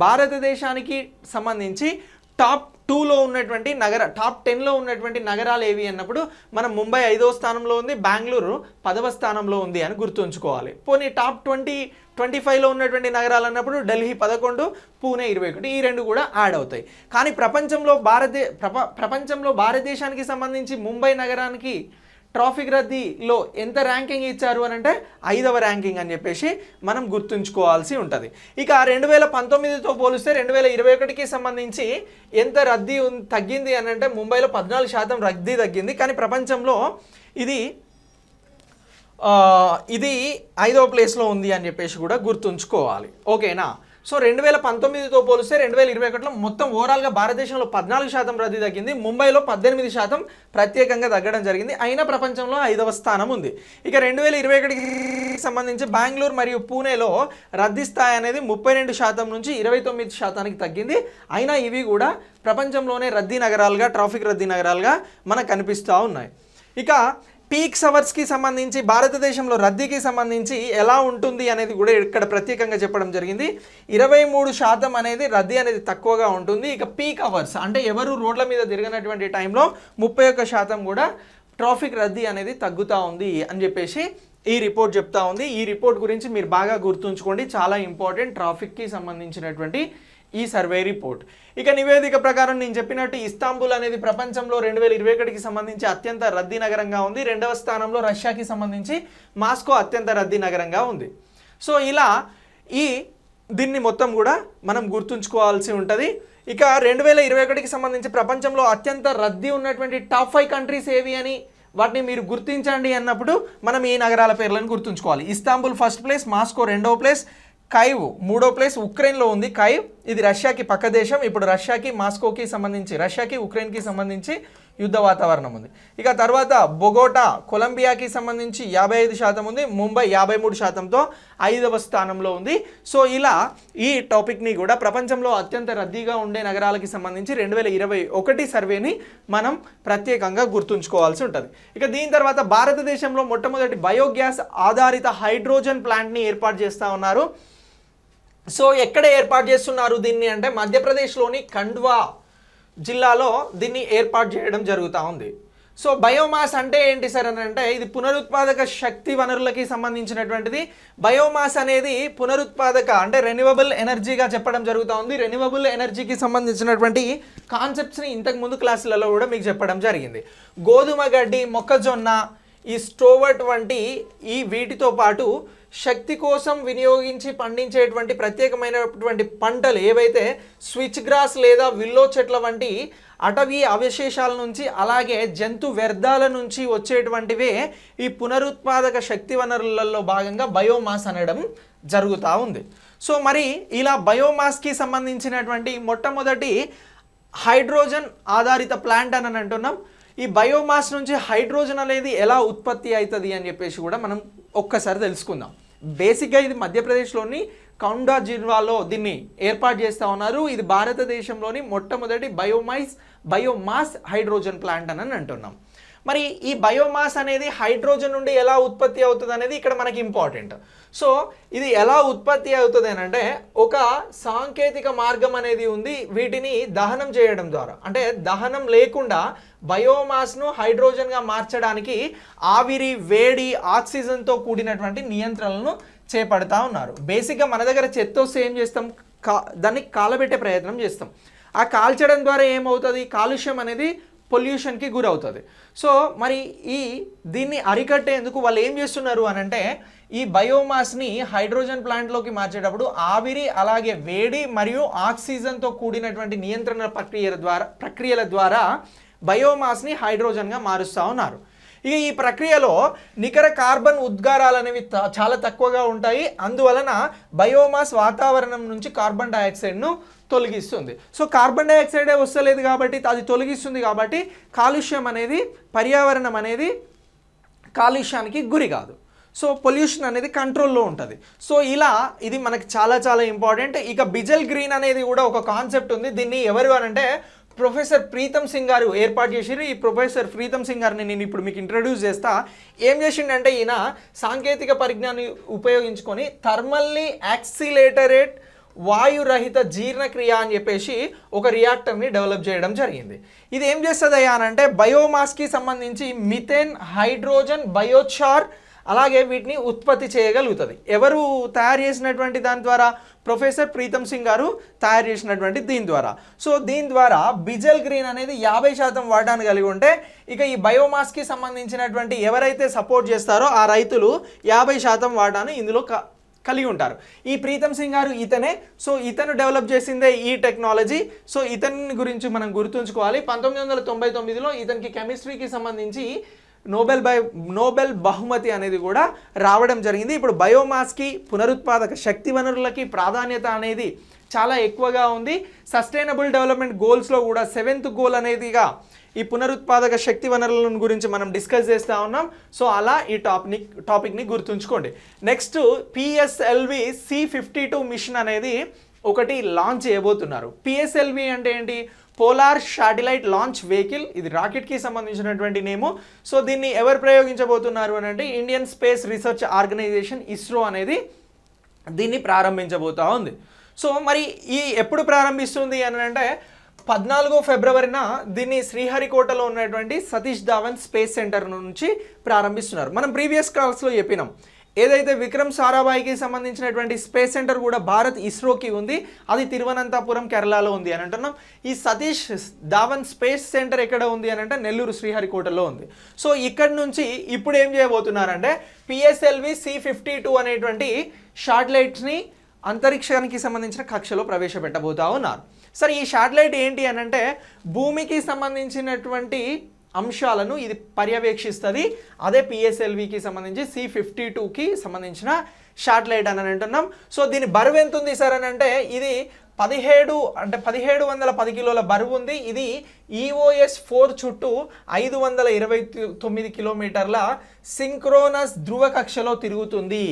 భారతదేశానికి సంబంధించి టాప్ 2లో ఉన్నటువంటి టాప్ 10లో ఉన్నటువంటి నగరాలు ఏవి అన్నప్పుడు మనం ముంబై 5వ స్థానంలో ఉంది, బెంగళూరు 10వ స్థానంలో ఉంది అని గుర్తుంచుకోవాలి. పోనీ టాప్ 25లో ఉన్నటువంటి నగరాలు అన్నప్పుడు ఢిల్లీ 11, పూణే 21, ఈ 2 కూడా యాడ్ అవుతాయి. కానీ ప్రపంచంలో భారతదేశానికి సంబంధించి ముంబై నగరానికి ట్రాఫిక్ రద్దీలో ఎంత ర్యాంకింగ్ ఇచ్చారు అని అంటే 5వ ర్యాంకింగ్ అని చెప్పేసి మనం గుర్తుంచుకోవాల్సి ఉంటుంది. ఇక 2019తో పోలిస్తే 2021కి సంబంధించి ఎంత రద్దీ తగ్గింది అని అంటే ముంబైలో 14% రద్దీ తగ్గింది. కానీ ప్రపంచంలో ఇది 5వ ప్లేస్లో ఉంది అని చెప్పేసి కూడా గుర్తుంచుకోవాలి. ఓకేనా? సో 2019తో పోలిస్తే 2021లో మొత్తం ఓవరాల్గా భారతదేశంలో 14% రద్దీ తగ్గింది, ముంబైలో 18% ప్రత్యేకంగా తగ్గడం జరిగింది. అయినా ప్రపంచంలో 5వ స్థానం ఉంది. ఇక 2021కి సంబంధించి బెంగళూరు మరియు పూణేలో రద్దీ స్థాయి అనేది 32% నుంచి 29%కి తగ్గింది. అయినా ఇవి కూడా ప్రపంచంలోనే ట్రాఫిక్ రద్దీ నగరాలుగా మనకు కనిపిస్తూ ఉన్నాయి. ఇక పీక్స్ అవర్స్కి సంబంధించి భారతదేశంలో రద్దీకి సంబంధించి ఎలా ఉంటుంది అనేది కూడా ఇక్కడ ప్రత్యేకంగా చెప్పడం జరిగింది. 23% అనేది రద్దీ అనేది తక్కువగా ఉంటుంది. ఇక పీక్ అవర్స్ అంటే ఎవరు రోడ్ల మీద తిరిగినటువంటి టైంలో 31% కూడా ట్రాఫిక్ రద్దీ అనేది తగ్గుతూ ఉంది అని చెప్పేసి ఈ రిపోర్ట్ చెప్తా ఉంది. ఈ రిపోర్ట్ గురించి మీరు బాగా గుర్తుంచుకోండి, చాలా ఇంపార్టెంట్ ట్రాఫిక్కి సంబంధించినటువంటి ఈ సర్వే రిపోర్ట్. ఇక నివేదిక ప్రకారం నేను చెప్పినట్టు ఇస్తాంబుల్ అనేది ప్రపంచంలో 2021కి సంబంధించి అత్యంత రద్దీ నగరంగా ఉంది. 2వ స్థానంలో రష్యాకి సంబంధించి మాస్కో అత్యంత రద్దీ నగరంగా ఉంది. సో ఇలా దీన్ని మొత్తం కూడా మనం గుర్తుంచుకోవాల్సి ఉంటుంది. ఇక 2021కి సంబంధించి ప్రపంచంలో అత్యంత రద్దీ ఉన్నటువంటి టాప్ 5 కంట్రీస్ ఏవి అని వాటిని మీరు గుర్తించండి అన్నప్పుడు మనం ఈ నగరాల పేర్లను గుర్తుంచుకోవాలి. ఇస్తాంబుల్ ఫస్ట్ ప్లేస్, మాస్కో 2వ ప్లేస్, కైవ్ 3వ ప్లేస్, ఉక్రెయిన్లో ఉంది కైవ్, ఇది రష్యాకి పక్క దేశం. ఇప్పుడు రష్యాకి ఉక్రెయిన్కి సంబంధించి యుద్ధ వాతావరణం ఉంది. ఇక తర్వాత బొగోటా కొలంబియాకి సంబంధించి 55% ఉంది, ముంబై 53%తో 5వ స్థానంలో ఉంది. సో ఇలా ఈ టాపిక్ని కూడా ప్రపంచంలో అత్యంత రద్దీగా ఉండే నగరాలకి సంబంధించి 2021 సర్వేని మనం ప్రత్యేకంగా గుర్తుంచుకోవాల్సి ఉంటుంది. ఇక దీని తర్వాత భారతదేశంలో మొట్టమొదటి బయోగ్యాస్ ఆధారిత హైడ్రోజన్ ప్లాంట్ని ఏర్పాటు చేస్తూ ఉన్నారు. సో ఎక్కడ ఏర్పాటు చేస్తున్నారు దీన్ని అంటే మధ్యప్రదేశ్లోని ఖండ్వా జిల్లాలో దీన్ని ఏర్పాటు చేయడం జరుగుతూ ఉంది. సో బయోమాస్ అంటే ఏంటి సార్ అని అంటే ఇది పునరుత్పాదక శక్తి వనరులకి సంబంధించినటువంటిది. బయోమాస్ అనేది పునరుత్పాదక అంటే రెన్యూవబుల్ ఎనర్జీగా చెప్పడం జరుగుతూ ఉంది. రెన్యూవబుల్ ఎనర్జీకి సంబంధించినటువంటి కాన్సెప్ట్స్ని ఇంతకుముందు క్లాసులలో కూడా మీకు చెప్పడం జరిగింది. గోధుమ గడ్డి, మొక్కజొన్న ఈ స్టోవర్ట్ వంటి ఈ వీటితో పాటు శక్తి కోసం వినియోగించి పండించేటువంటి ప్రత్యేకమైనటువంటి పంటలు ఏవైతే స్విచ్ గ్రాస్ లేదా విల్లో చెట్ల వంటి అటవీ అవశేషాల నుంచి అలాగే జంతు వ్యర్థాల నుంచి వచ్చేటువంటివే ఈ పునరుత్పాదక శక్తి వనరులలో భాగంగా బయోమాస్ అనడం జరుగుతూ ఉంది. సో మరి ఇలా బయోమాస్కి సంబంధించినటువంటి మొట్టమొదటి హైడ్రోజన్ ఆధారిత ప్లాంట్ అని అంటున్నాం. ఈ బయోమాస్ నుంచి హైడ్రోజన్ అనేది ఎలా ఉత్పత్తి అవుతుంది అని చెప్పేసి కూడా మనం ఒక్కసారి తెలుసుకుందాం. బేసిక్గా ఇది మధ్యప్రదేశ్లోని కౌండా జిల్లాలో దీన్ని ఏర్పాటు చేస్తూ ఉన్నారు. ఇది భారతదేశంలోని మొట్టమొదటి బయోమాస్ హైడ్రోజన్ ప్లాంట్ అని అంటున్నాం. మరి ఈ బయోమాస్ అనేది హైడ్రోజన్ నుండి ఎలా ఉత్పత్తి అవుతుంది అనేది ఇక్కడ మనకి ఇంపార్టెంట్. సో ఇది ఎలా ఉత్పత్తి అవుతుంది అని అంటే ఒక సాంకేతిక మార్గం అనేది ఉంది. వీటిని దహనం చేయడం ద్వారా, అంటే దహనం లేకుండా బయోమాస్ను హైడ్రోజన్గా మార్చడానికి ఆవిరి, వేడి, ఆక్సిజన్తో కూడినటువంటి నియంత్రణలను చేపడతా ఉన్నారు. బేసిక్గా మన దగ్గర చెత్త వస్తే ఏం చేస్తాం, దాన్ని కాలబెట్టే ప్రయత్నం చేస్తాం. ఆ కాల్చడం ద్వారా ఏమవుతుంది, కాలుష్యం అనేది పొల్యూషన్కి గురవుతుంది. సో మరి దీన్ని అరికట్టేందుకు వాళ్ళు ఏం చేస్తున్నారు అని అంటే ఈ బయోమాస్ని హైడ్రోజన్ ప్లాంట్లోకి మార్చేటప్పుడు ఆవిరి, అలాగే వేడి మరియు ఆక్సిజన్తో కూడినటువంటి నియంత్రణ ప్రక్రియల ద్వారా బయోమాస్ని హైడ్రోజన్గా మారుస్తూ ఉన్నారు. ఇక ఈ ప్రక్రియలో నికర కార్బన్ ఉద్గారాలు అనేవి చాలా తక్కువగా ఉంటాయి. అందువలన బయోమాస్ వాతావరణం నుంచి కార్బన్ డైఆక్సైడ్ను తొలగిస్తుంది. సో కార్బన్ డైఆక్సైడే వస్తలేదు కాబట్టి అది తొలగిస్తుంది కాబట్టి కాలుష్యం అనేది, పర్యావరణం అనేది కాలుష్యానికి గురి కాదు. సో పొల్యూషన్ అనేది కంట్రోల్లో ఉంటుంది. సో ఇలా ఇది మనకి చాలా చాలా ఇంపార్టెంట్. ఇక బిజల్ గ్రీన్ అనేది కూడా ఒక కాన్సెప్ట్ ఉంది. దీన్ని ఎవరు అనంటే ప్రొఫెసర్ ప్రీతం సింగ్ గారు ఏర్పాటు చేసిరు. ఈ ప్రొఫెసర్ ప్రీతం సింగ్ గారిని నేను ఇప్పుడు మీకు ఇంట్రడ్యూస్ చేస్తా. ఏం చేసిండంటే ఈయన సాంకేతిక పరిజ్ఞానాన్ని ఉపయోగించుకొని థర్మల్లీ యాక్సిలేటరేట్ వాయురహిత జీర్ణక్రియ అని చెప్పేసి ఒక రియాక్టర్ని డెవలప్ చేయడం జరిగింది. ఇది ఏం చేస్తుంది అయ్యా అంటే బయోమాస్కి సంబంధించి మిథేన్, హైడ్రోజన్, బయోచార్ అలాగే వీటిని ఉత్పత్తి చేయగలుగుతుంది. ఎవరు తయారు చేసినటువంటి దాని ద్వారా, ప్రొఫెసర్ ప్రీతం సింగ్ గారు తయారు చేసినటువంటి దీని ద్వారా. సో దీని ద్వారా బిజల్ గ్రీన్ అనేది 50% వాటాను కలిగి ఉంటే ఇక ఈ బయోమాస్కి సంబంధించినటువంటి ఎవరైతే సపోర్ట్ చేస్తారో ఆ రైతులు 50% వాటాను ఇందులో కలిగి ఉంటారు. ఈ ప్రీతం సింగ్ గారు ఇతనే. సో ఇతను డెవలప్ చేసిందే ఈ టెక్నాలజీ. సో ఇతని గురించి మనం గుర్తుంచుకోవాలి. 1999లో ఇతనికి కెమిస్ట్రీకి సంబంధించి నోబెల్ బహుమతి అనేది కూడా రావడం జరిగింది. ఇప్పుడు బయోమాస్కి, పునరుత్పాదక శక్తి వనరులకి ప్రాధాన్యత అనేది చాలా ఎక్కువగా ఉంది. సస్టైనబుల్ డెవలప్మెంట్ గోల్స్లో కూడా 7th గోల్ అనేదిగా ఈ పునరుత్పాదక శక్తి వనరుల గురించి మనం డిస్కస్ చేస్తూ ఉన్నాం. సో అలా ఈ టాపిక్ని గుర్తుంచుకోండి. నెక్స్ట్ PSLV C-52 మిషన్ అనేది ఒకటి లాంచ్ చేయబోతున్నారు. PSLV అంటే ఏంటి, పోలార్ శాటిలైట్ లాంచ్ వెహికల్. ఇది రాకెట్కి సంబంధించినటువంటి నేము. సో దీన్ని ఎవరు ప్రయోగించబోతున్నారు అని అంటే Indian space research organisation ISRO అనేది దీన్ని ప్రారంభించబోతా ఉంది. సో మరి ఎప్పుడు ప్రారంభిస్తుంది అని అంటే 14 ఫిబ్రవరిన దీన్ని శ్రీహరికోటలో ఉన్నటువంటి సతీష్ ధావన్ స్పేస్ సెంటర్ నుంచి ప్రారంభిస్తున్నారు. మనం ప్రీవియస్ క్లాస్లో చెప్పినాం ఏదైతే విక్రమ్ సారాభాయికి సంబంధించినటువంటి స్పేస్ సెంటర్ కూడా భారత్ ఇస్రోకి ఉంది, అది తిరువనంతపురం కేరళలో ఉంది అని అంటున్నాం. ఈ సతీష్ ధావన్ స్పేస్ సెంటర్ ఎక్కడ ఉంది అని అంటే నెల్లూరు శ్రీహరికోటలో ఉంది. సో ఇక్కడ నుంచి ఇప్పుడు ఏం చేయబోతున్నారంటే PSLV C-52 అనేటువంటి శాటిలైట్స్ని అంతరిక్షానికి సంబంధించిన కక్షలో ప్రవేశపెట్టబోతా ఉన్నారు. సరే ఈ శాటిలైట్ ఏంటి అని అంటే భూమికి సంబంధించినటువంటి అంశాలను ఇది పర్యవేక్షిస్తుంది. అదే PSLVకి సంబంధించి C-52కి సంబంధించిన శాటిలైట్ అని అంటున్నాం. సో దీని బరువు ఎంత ఉంది సార్ అని అంటే ఇది 1710 కిలోల బరువు ఉంది. ఇది EOS 4 చుట్టూ 529 కిలోమీటర్ల సింక్రోనస్ ధ్రువ కక్షలో తిరుగుతుంది.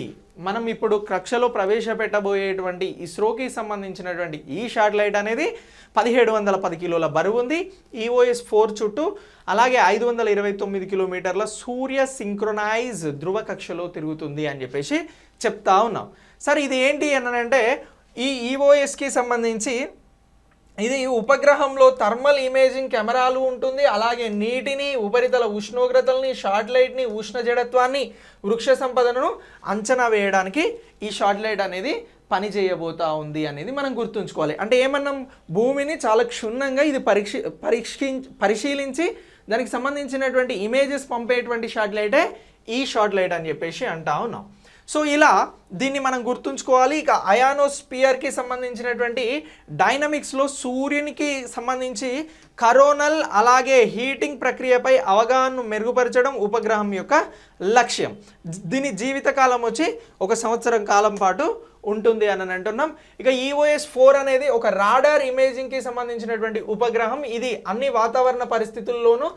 మనం ఇప్పుడు కక్షలో ప్రవేశపెట్టబోయేటువంటి ఇస్రోకి సంబంధించినటువంటి ఈ శాటిలైట్ అనేది 1710 కిలోల బరువు ఉంది, EOS 4 చుట్టూ, అలాగే 529 కిలోమీటర్ల సూర్య సింక్రొనైజ్ ధ్రువ కక్షలో తిరుగుతుంది అని చెప్పేసి చెప్తా ఉన్నాం. సరే ఇది ఏంటి అని అంటే ఈ EOSకి సంబంధించి ఇది ఉపగ్రహంలో థర్మల్ ఇమేజింగ్ కెమెరాలు ఉంటుంది, అలాగే నీటిని, ఉపరితల ఉష్ణోగ్రతల్ని, శాటిలైట్ని, ఉష్ణ జడత్వాన్ని, వృక్ష సంపదను అంచనా వేయడానికి ఈ శాటిలైట్ అనేది పని చేయబోతా ఉంది అనేది మనం గుర్తుంచుకోవాలి. అంటే ఏమన్నాం, భూమిని చాలా క్షుణ్ణంగా ఇది పరిశీలించి దానికి సంబంధించినటువంటి ఇమేజెస్ పంపేటువంటి శాటిలైటే ఈ శాటిలైట్ అని చెప్పేసి అంటా ఉన్నాం. సో ఇలా దీన్ని మనం గుర్తుంచుకోవాలి. ఇక అయానోస్పియర్కి సంబంధించినటువంటి డైనమిక్స్లో సూర్యునికి సంబంధించి కరోనల్ అలాగే హీటింగ్ ప్రక్రియపై అవగాహనను మెరుగుపరచడం ఉపగ్రహం యొక్క లక్ష్యం. దీని జీవితకాలం వచ్చి 1 సంవత్సరం కాలం పాటు ఉంటుంది అని అంటున్నాం. ఇక EOS-4 అనేది ఒక రాడార్ ఇమేజింగ్కి సంబంధించినటువంటి ఉపగ్రహం. ఇది అన్ని వాతావరణ పరిస్థితుల్లోనూ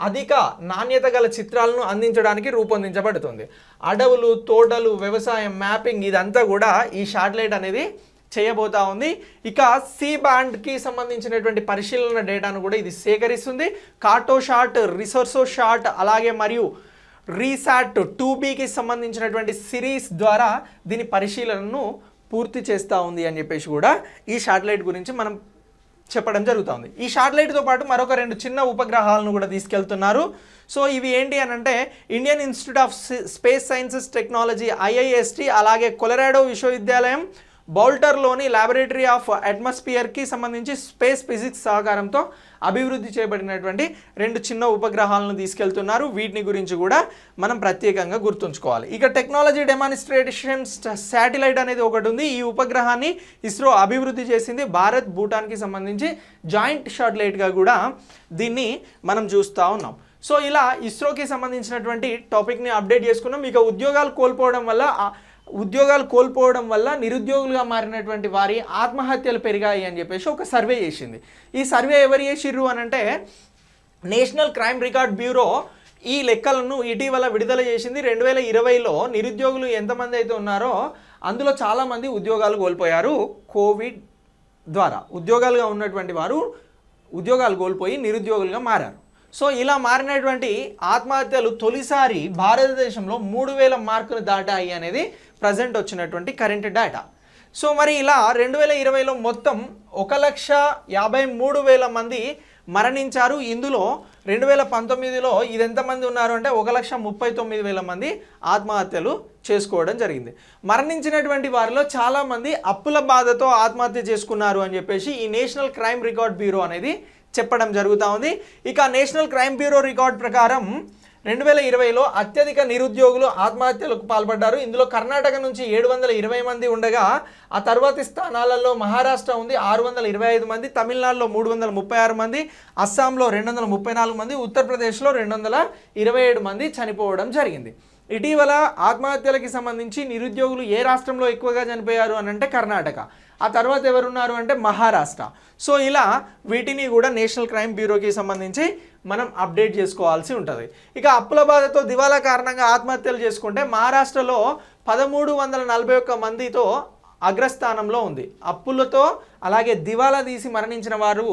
అధిక నాణ్యత గల చిత్రాలను అందించడానికి రూపొందించబడుతుంది. అడవులు, తోటలు, వ్యవసాయం, మ్యాపింగ్ ఇదంతా కూడా ఈ శాటిలైట్ అనేది చేయబోతా ఉంది. ఇక సి బ్యాండ్కి సంబంధించినటువంటి పరిశీలన డేటాను కూడా ఇది సేకరిస్తుంది. కార్టోషాట్, రిసోర్సోషాట్ అలాగే మరియు రీసాట్ 2Bకి సంబంధించినటువంటి సిరీస్ ద్వారా దీని పరిశీలనను పూర్తి చేస్తూ ఉంది అని చెప్పేసి కూడా ఈ శాటిలైట్ గురించి మనం చెప్పడం జరుగుతుంది. ఈ శాటిలైట్తో పాటు మరొక 2 చిన్న ఉపగ్రహాలను కూడా తీసుకెళ్తున్నారు. సో ఇవి ఏంటి అని అంటే Indian institute of space sciences technology IIST అలాగే కొలరాడో విశ్వవిద్యాలయం బౌల్టర్లోని ల్యాబొరేటరీ ఆఫ్ అట్మాస్ఫియర్కి సంబంధించి స్పేస్ ఫిజిక్స్ సహకారంతో అభివృద్ధి చేయబడినటువంటి 2 చిన్న ఉపగ్రహాలను తీసుకెళ్తున్నారు. వీటిని గురించి కూడా మనం ప్రత్యేకంగా గుర్తుంచుకోవాలి. ఇక టెక్నాలజీ డెమాన్స్ట్రేషన్ శాటిలైట్ అనేది ఒకటి ఉంది. ఈ ఉపగ్రహాన్ని ఇస్రో అభివృద్ధి చేసింది. భారత్, భూటాన్కి సంబంధించి జాయింట్ శాటిలైట్గా కూడా దీన్ని మనం చూస్తూ ఉన్నాం. సో ఇలా ఇస్రోకి సంబంధించినటువంటి టాపిక్ని అప్డేట్ చేసుకున్నాం. ఇక ఉద్యోగాలు కోల్పోవడం వల్ల నిరుద్యోగులుగా మారినటువంటి వారి ఆత్మహత్యలు పెరిగాయి అని చెప్పేసి ఒక సర్వే చేసింది. ఈ సర్వే ఎవరు చేసిర్రు అని అంటే నేషనల్ క్రైమ్ రికార్డ్ బ్యూరో ఈ లెక్కలను ఇటీవల విడుదల చేసింది. 2020లో నిరుద్యోగులు ఎంతమంది అయితే ఉన్నారో అందులో చాలామంది ఉద్యోగాలు కోల్పోయారు. కోవిడ్ ద్వారా ఉద్యోగాలుగా ఉన్నటువంటి వారు ఉద్యోగాలు కోల్పోయి నిరుద్యోగులుగా మారారు. సో ఇలా మారినటువంటి ఆత్మహత్యలు తొలిసారి భారతదేశంలో 3000 మార్కులు దాటాయి అనేది ప్రజెంట్ వచ్చినటువంటి కరెంట్ డేటా. సో మరి ఇలా 2020లో మొత్తం 1,53,000 మంది మరణించారు. ఇందులో 2019లో ఇది ఎంతమంది ఉన్నారు అంటే 1,39,000 మంది ఆత్మహత్యలు చేసుకోవడం జరిగింది. మరణించినటువంటి వారిలో చాలామంది అప్పుల బాధతో ఆత్మహత్య చేసుకున్నారు అని చెప్పేసి ఈ నేషనల్ క్రైమ్ రికార్డ్ బ్యూరో అనేది చెప్పడం జరుగుతూ ఉంది. ఇక నేషనల్ క్రైమ్ బ్యూరో రికార్డ్ ప్రకారం 2020లో అత్యధిక నిరుద్యోగులు ఆత్మహత్యలకు పాల్పడ్డారు. ఇందులో కర్ణాటక నుంచి 720 మంది ఉండగా ఆ తర్వాతి స్థానాలలో మహారాష్ట్ర ఉంది 625 మంది, తమిళనాడులో 336 మంది, అస్సాంలో 234 మంది, ఉత్తరప్రదేశ్లో 227 మంది చనిపోవడం జరిగింది. ఇటీవల ఆత్మహత్యలకి సంబంధించి నిరుద్యోగులు ఏ రాష్ట్రంలో ఎక్కువగా చనిపోయారు అని అంటే కర్ణాటక, ఆ తర్వాత ఎవరున్నారు అంటే మహారాష్ట్ర. సో ఇలా వీటిని కూడా నేషనల్ క్రైమ్ బ్యూరోకి సంబంధించి మనం అప్డేట్ చేసుకోవాల్సి ఉంటుంది. ఇక అప్పుల బాధతో దివాలా కారణంగా ఆత్మహత్యలు చేసుకుంటే మహారాష్ట్రలో 1341 మందితో అగ్రస్థానంలో ఉంది. అప్పులతో అలాగే దివాలా తీసి మరణించిన వారు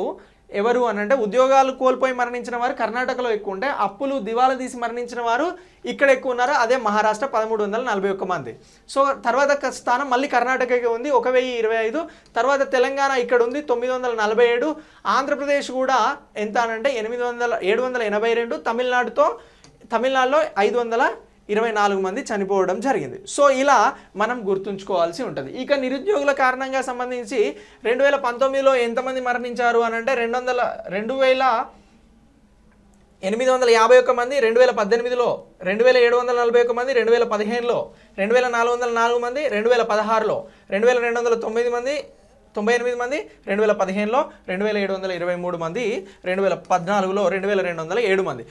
ఎవరు అని అంటే ఉద్యోగాలు కోల్పోయి మరణించిన వారు కర్ణాటకలో ఎక్కువ ఉంటే అప్పులు దివాలా తీసి మరణించిన వారు ఇక్కడ ఎక్కువ ఉన్నారు. అదే మహారాష్ట్ర 1341 మంది. సో తర్వాత స్థానం మళ్ళీ కర్ణాటకకి ఉంది 1025, తర్వాత తెలంగాణ ఇక్కడ ఉంది 947, ఆంధ్రప్రదేశ్ కూడా ఎంత అనంటే 782, తమిళనాడులో 524 మంది చనిపోవడం జరిగింది. సో ఇలా మనం గుర్తుంచుకోవాల్సి ఉంటుంది. ఇక నిరుద్యోగుల కారణంగా సంబంధించి 2019లో ఎంతమంది మరణించారు అని అంటే 2,851 మంది, 2018లో 2,741 మంది, 2015లో 2,404 మంది, 2016లో 2,298 మంది, 2015లో 2,723 మంది, 2014లో 2,207 మంది.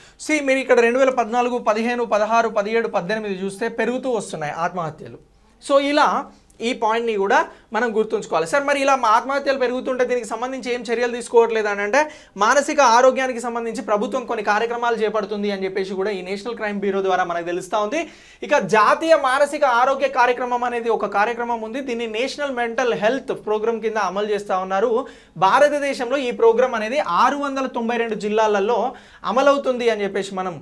మీరు ఇక్కడ 2014, 15, 16, 17, 18 చూస్తే పెరుగుతూ వస్తున్నాయి ఆత్మహత్యలు. సో ఇలా ఈ పాయింట్ని కూడా మనం గుర్తుంచుకోవాలి. సార్ మరి ఇలా ఆత్మహత్యలు పెరుగుతుంటే దీనికి సంబంధించి ఏం చర్యలు తీసుకోవట్లేదు అని అంటే మానసిక ఆరోగ్యానికి సంబంధించి ప్రభుత్వం కొన్ని కార్యక్రమాలు చేపడుతుంది అని చెప్పేసి కూడా ఈ నేషనల్ క్రైమ్ బ్యూరో ద్వారా మనకు తెలుస్తూ ఉంది. ఇక జాతీయ మానసిక ఆరోగ్య కార్యక్రమం అనేది ఒక కార్యక్రమం ఉంది. దీన్ని నేషనల్ మెంటల్ హెల్త్ ప్రోగ్రామ్ కింద అమలు చేస్తూ ఉన్నారు. భారతదేశంలో ఈ ప్రోగ్రామ్ అనేది 692 జిల్లాలలో అమలవుతుంది అని చెప్పేసి మనం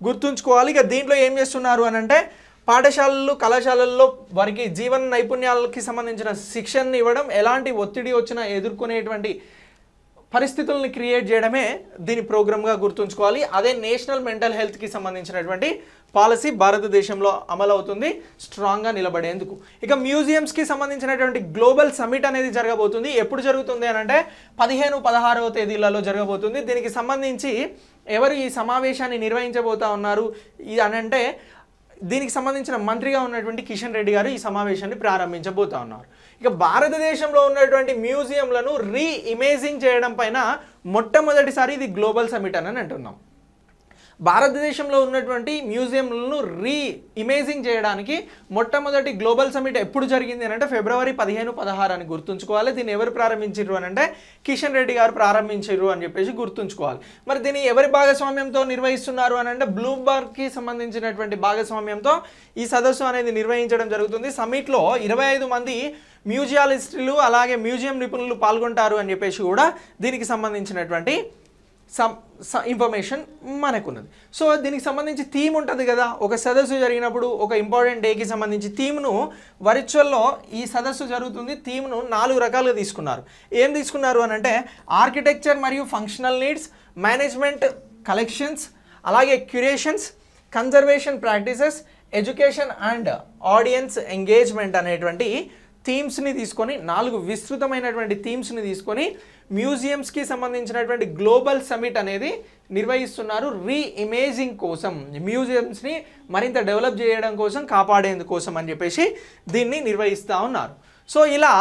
గుర్తుంచుకోవాలి. ఇక దీంట్లో ఏం చేస్తున్నారు అని అంటే పాఠశాలలు, కళాశాలల్లో వారికి జీవన నైపుణ్యాలకి సంబంధించిన శిక్షణ ఇవ్వడం, ఎలాంటి ఒత్తిడి వచ్చినా ఎదుర్కొనేటువంటి పరిస్థితులను క్రియేట్ చేయడమే దీని ప్రోగ్రామ్గా గుర్తుంచుకోవాలి. అదే నేషనల్ మెంటల్ హెల్త్కి సంబంధించినటువంటి పాలసీ భారతదేశంలో అమలవుతుంది స్ట్రాంగ్గా నిలబడేందుకు. ఇక మ్యూజియంస్కి సంబంధించినటువంటి గ్లోబల్ సమిట్ అనేది జరగబోతుంది. ఎప్పుడు జరుగుతుంది అని అంటే 15-16వ తేదీలలో జరగబోతుంది. దీనికి సంబంధించి ఎవరు ఈ సమావేశాన్ని నిర్వహించబోతా ఉన్నారు అని అంటే దీనికి సంబంధించిన మంత్రిగా ఉన్నటువంటి కిషన్ రెడ్డి గారు ఈ సమావేశాన్ని ప్రారంభించబోతా ఉన్నారు. ఇక భారతదేశంలో ఉన్నటువంటి మ్యూజియంలను రీఇమేజింగ్ చేయడం పైన మొట్టమొదటిసారి ఇది గ్లోబల్ సమిట్ అని అంటున్నాం. భారతదేశంలో ఉన్నటువంటి మ్యూజియంలను రీఇమేజింగ్ చేయడానికి మొట్టమొదటి గ్లోబల్ సమిట్ ఎప్పుడు జరిగింది అని అంటే February 15-16 అని గుర్తుంచుకోవాలి. దీన్ని ఎవరు ప్రారంభించారు అని అంటే కిషన్ రెడ్డి గారు ప్రారంభించారు అని చెప్పేసి గుర్తుంచుకోవాలి. మరి దీన్ని ఎవరి భాగస్వామ్యంతో నిర్వహిస్తున్నారు అని అంటే బ్లూంబర్గ్కి సంబంధించినటువంటి భాగస్వామ్యంతో ఈ సదస్సు అనేది నిర్వహించడం జరుగుతుంది. సమిట్లో 25 మంది మ్యూజియాలిస్టులు అలాగే మ్యూజియం నిపుణులు పాల్గొంటారు అని చెప్పేసి కూడా దీనికి సంబంధించినటువంటి ఇన్ఫర్మేషన్ మనకున్నది. సో దీనికి సంబంధించి థీమ్ ఉంటుంది కదా, ఒక సదస్సు జరిగినప్పుడు ఒక ఇంపార్టెంట్ డేకి సంబంధించి థీమ్ను వర్చువల్లో ఈ సదస్సు జరుగుతుంది. థీమ్ను 4 రకాలుగా తీసుకున్నారు. ఏం తీసుకున్నారు అని అంటే ఆర్కిటెక్చర్ మరియు ఫంక్షనల్ నీడ్స్, మేనేజ్మెంట్ కలెక్షన్స్, అలాగే curations, conservation practices, education and audience engagement అనేటువంటి థీమ్స్ని తీసుకొని 4 విస్తృతమైనటువంటి థీమ్స్ని తీసుకొని మ్యూజియంస్కి సంబంధించినటువంటి గ్లోబల్ సమిట్ అనేది నిర్వహిస్తున్నారు. రీఇమేజింగ్ కోసం, మ్యూజియంస్ని మరింత డెవలప్ చేయడం కోసం, కాపాడేందుకోసం అని చెప్పేసి దీన్ని నిర్వహిస్తూ ఉన్నారు. సో ఇలా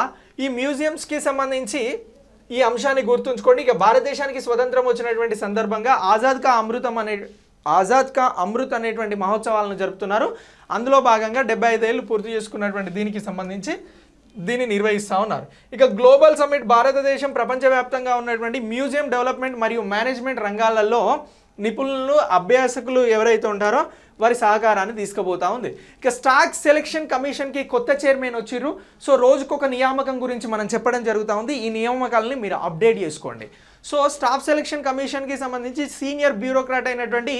ఈ మ్యూజియంస్కి సంబంధించి ఈ అంశాన్ని గుర్తుంచుకోండి. ఇక భారతదేశానికి స్వతంత్రం వచ్చినటువంటి సందర్భంగా ఆజాద్ కా అమృత్ అనేటువంటి మహోత్సవాలను జరుపుతున్నారు. అందులో భాగంగా 75 ఏళ్ళు పూర్తి చేసుకున్నటువంటి దీనికి సంబంధించి దీన్ని నిర్వహిస్తూ ఉన్నారు. ఇక గ్లోబల్ సమిట్ భారతదేశం ప్రపంచవ్యాప్తంగా ఉన్నటువంటి మ్యూజియం డెవలప్మెంట్ మరియు మేనేజ్మెంట్ రంగాలలో నిపుణులు, అభ్యాసకులు ఎవరైతే ఉంటారో వారి సహకారాన్ని తీసుకుపోతా ఉంది. ఇక స్టాక్ సెలెక్షన్ కమిషన్కి కొత్త చైర్మన్ వచ్చిర్రు. సో రోజుకొక నియామకం గురించి మనం చెప్పడం జరుగుతూ ఉంది. ఈ నియామకాలని మీరు అప్డేట్ చేసుకోండి. సో స్టాఫ్ సెలెక్షన్ కమిషన్కి సంబంధించి సీనియర్ బ్యూరోక్రాట్ అయినటువంటి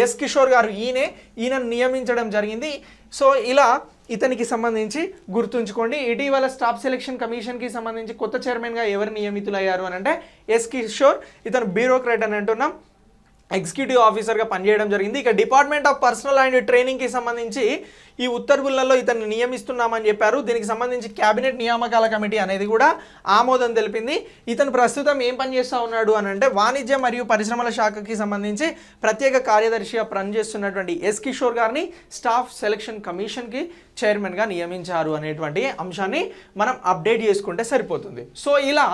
ఎస్ కిషోర్ గారు ఈయనను నియమించడం జరిగింది. సో ఇలా ఇతనికి సంబంధించి గుర్తుంచుకోండి. ఇటీవల స్టాఫ్ సెలెక్షన్ కమిషన్కి సంబంధించి కొత్త చైర్మన్గా ఎవరు నియమితులయ్యారు అని అంటే ఎస్ కిషోర్. ఇతను బ్యూరోక్రాట్ అని అంటున్నాం, ఎగ్జిక్యూటివ్ ఆఫీసర్గా పనిచేయడం జరిగింది. ఇక డిపార్ట్మెంట్ ఆఫ్ పర్సనల్ అండ్ ట్రైనింగ్కి సంబంధించి ఈ ఉత్తర్వులలో ఇతన్ని నియమిస్తున్నామని చెప్పారు. దీనికి సంబంధించి క్యాబినెట్ నియామకాల కమిటీ అనేది కూడా ఆమోదం తెలిపింది. ఇతను ప్రస్తుతం ఏం పని చేస్తూ ఉన్నాడు అని అంటే వాణిజ్య మరియు పరిశ్రమల శాఖకి సంబంధించి ప్రత్యేక కార్యదర్శిగా పనిచేస్తున్నటువంటి ఎస్ కిషోర్ గారిని స్టాఫ్ సెలెక్షన్ కమిషన్కి చైర్మన్గా నియమించారు అనేటువంటి అంశాన్ని మనం అప్డేట్ చేసుకుంటే సరిపోతుంది. సో ఇలా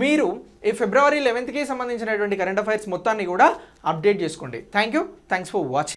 మీరు ఈ February 11కి సంబంధించినటువంటి కరెంట్ అఫైర్స్ మొత్తాన్ని కూడా అప్డేట్ చేసుకోండి. Thanks for watching.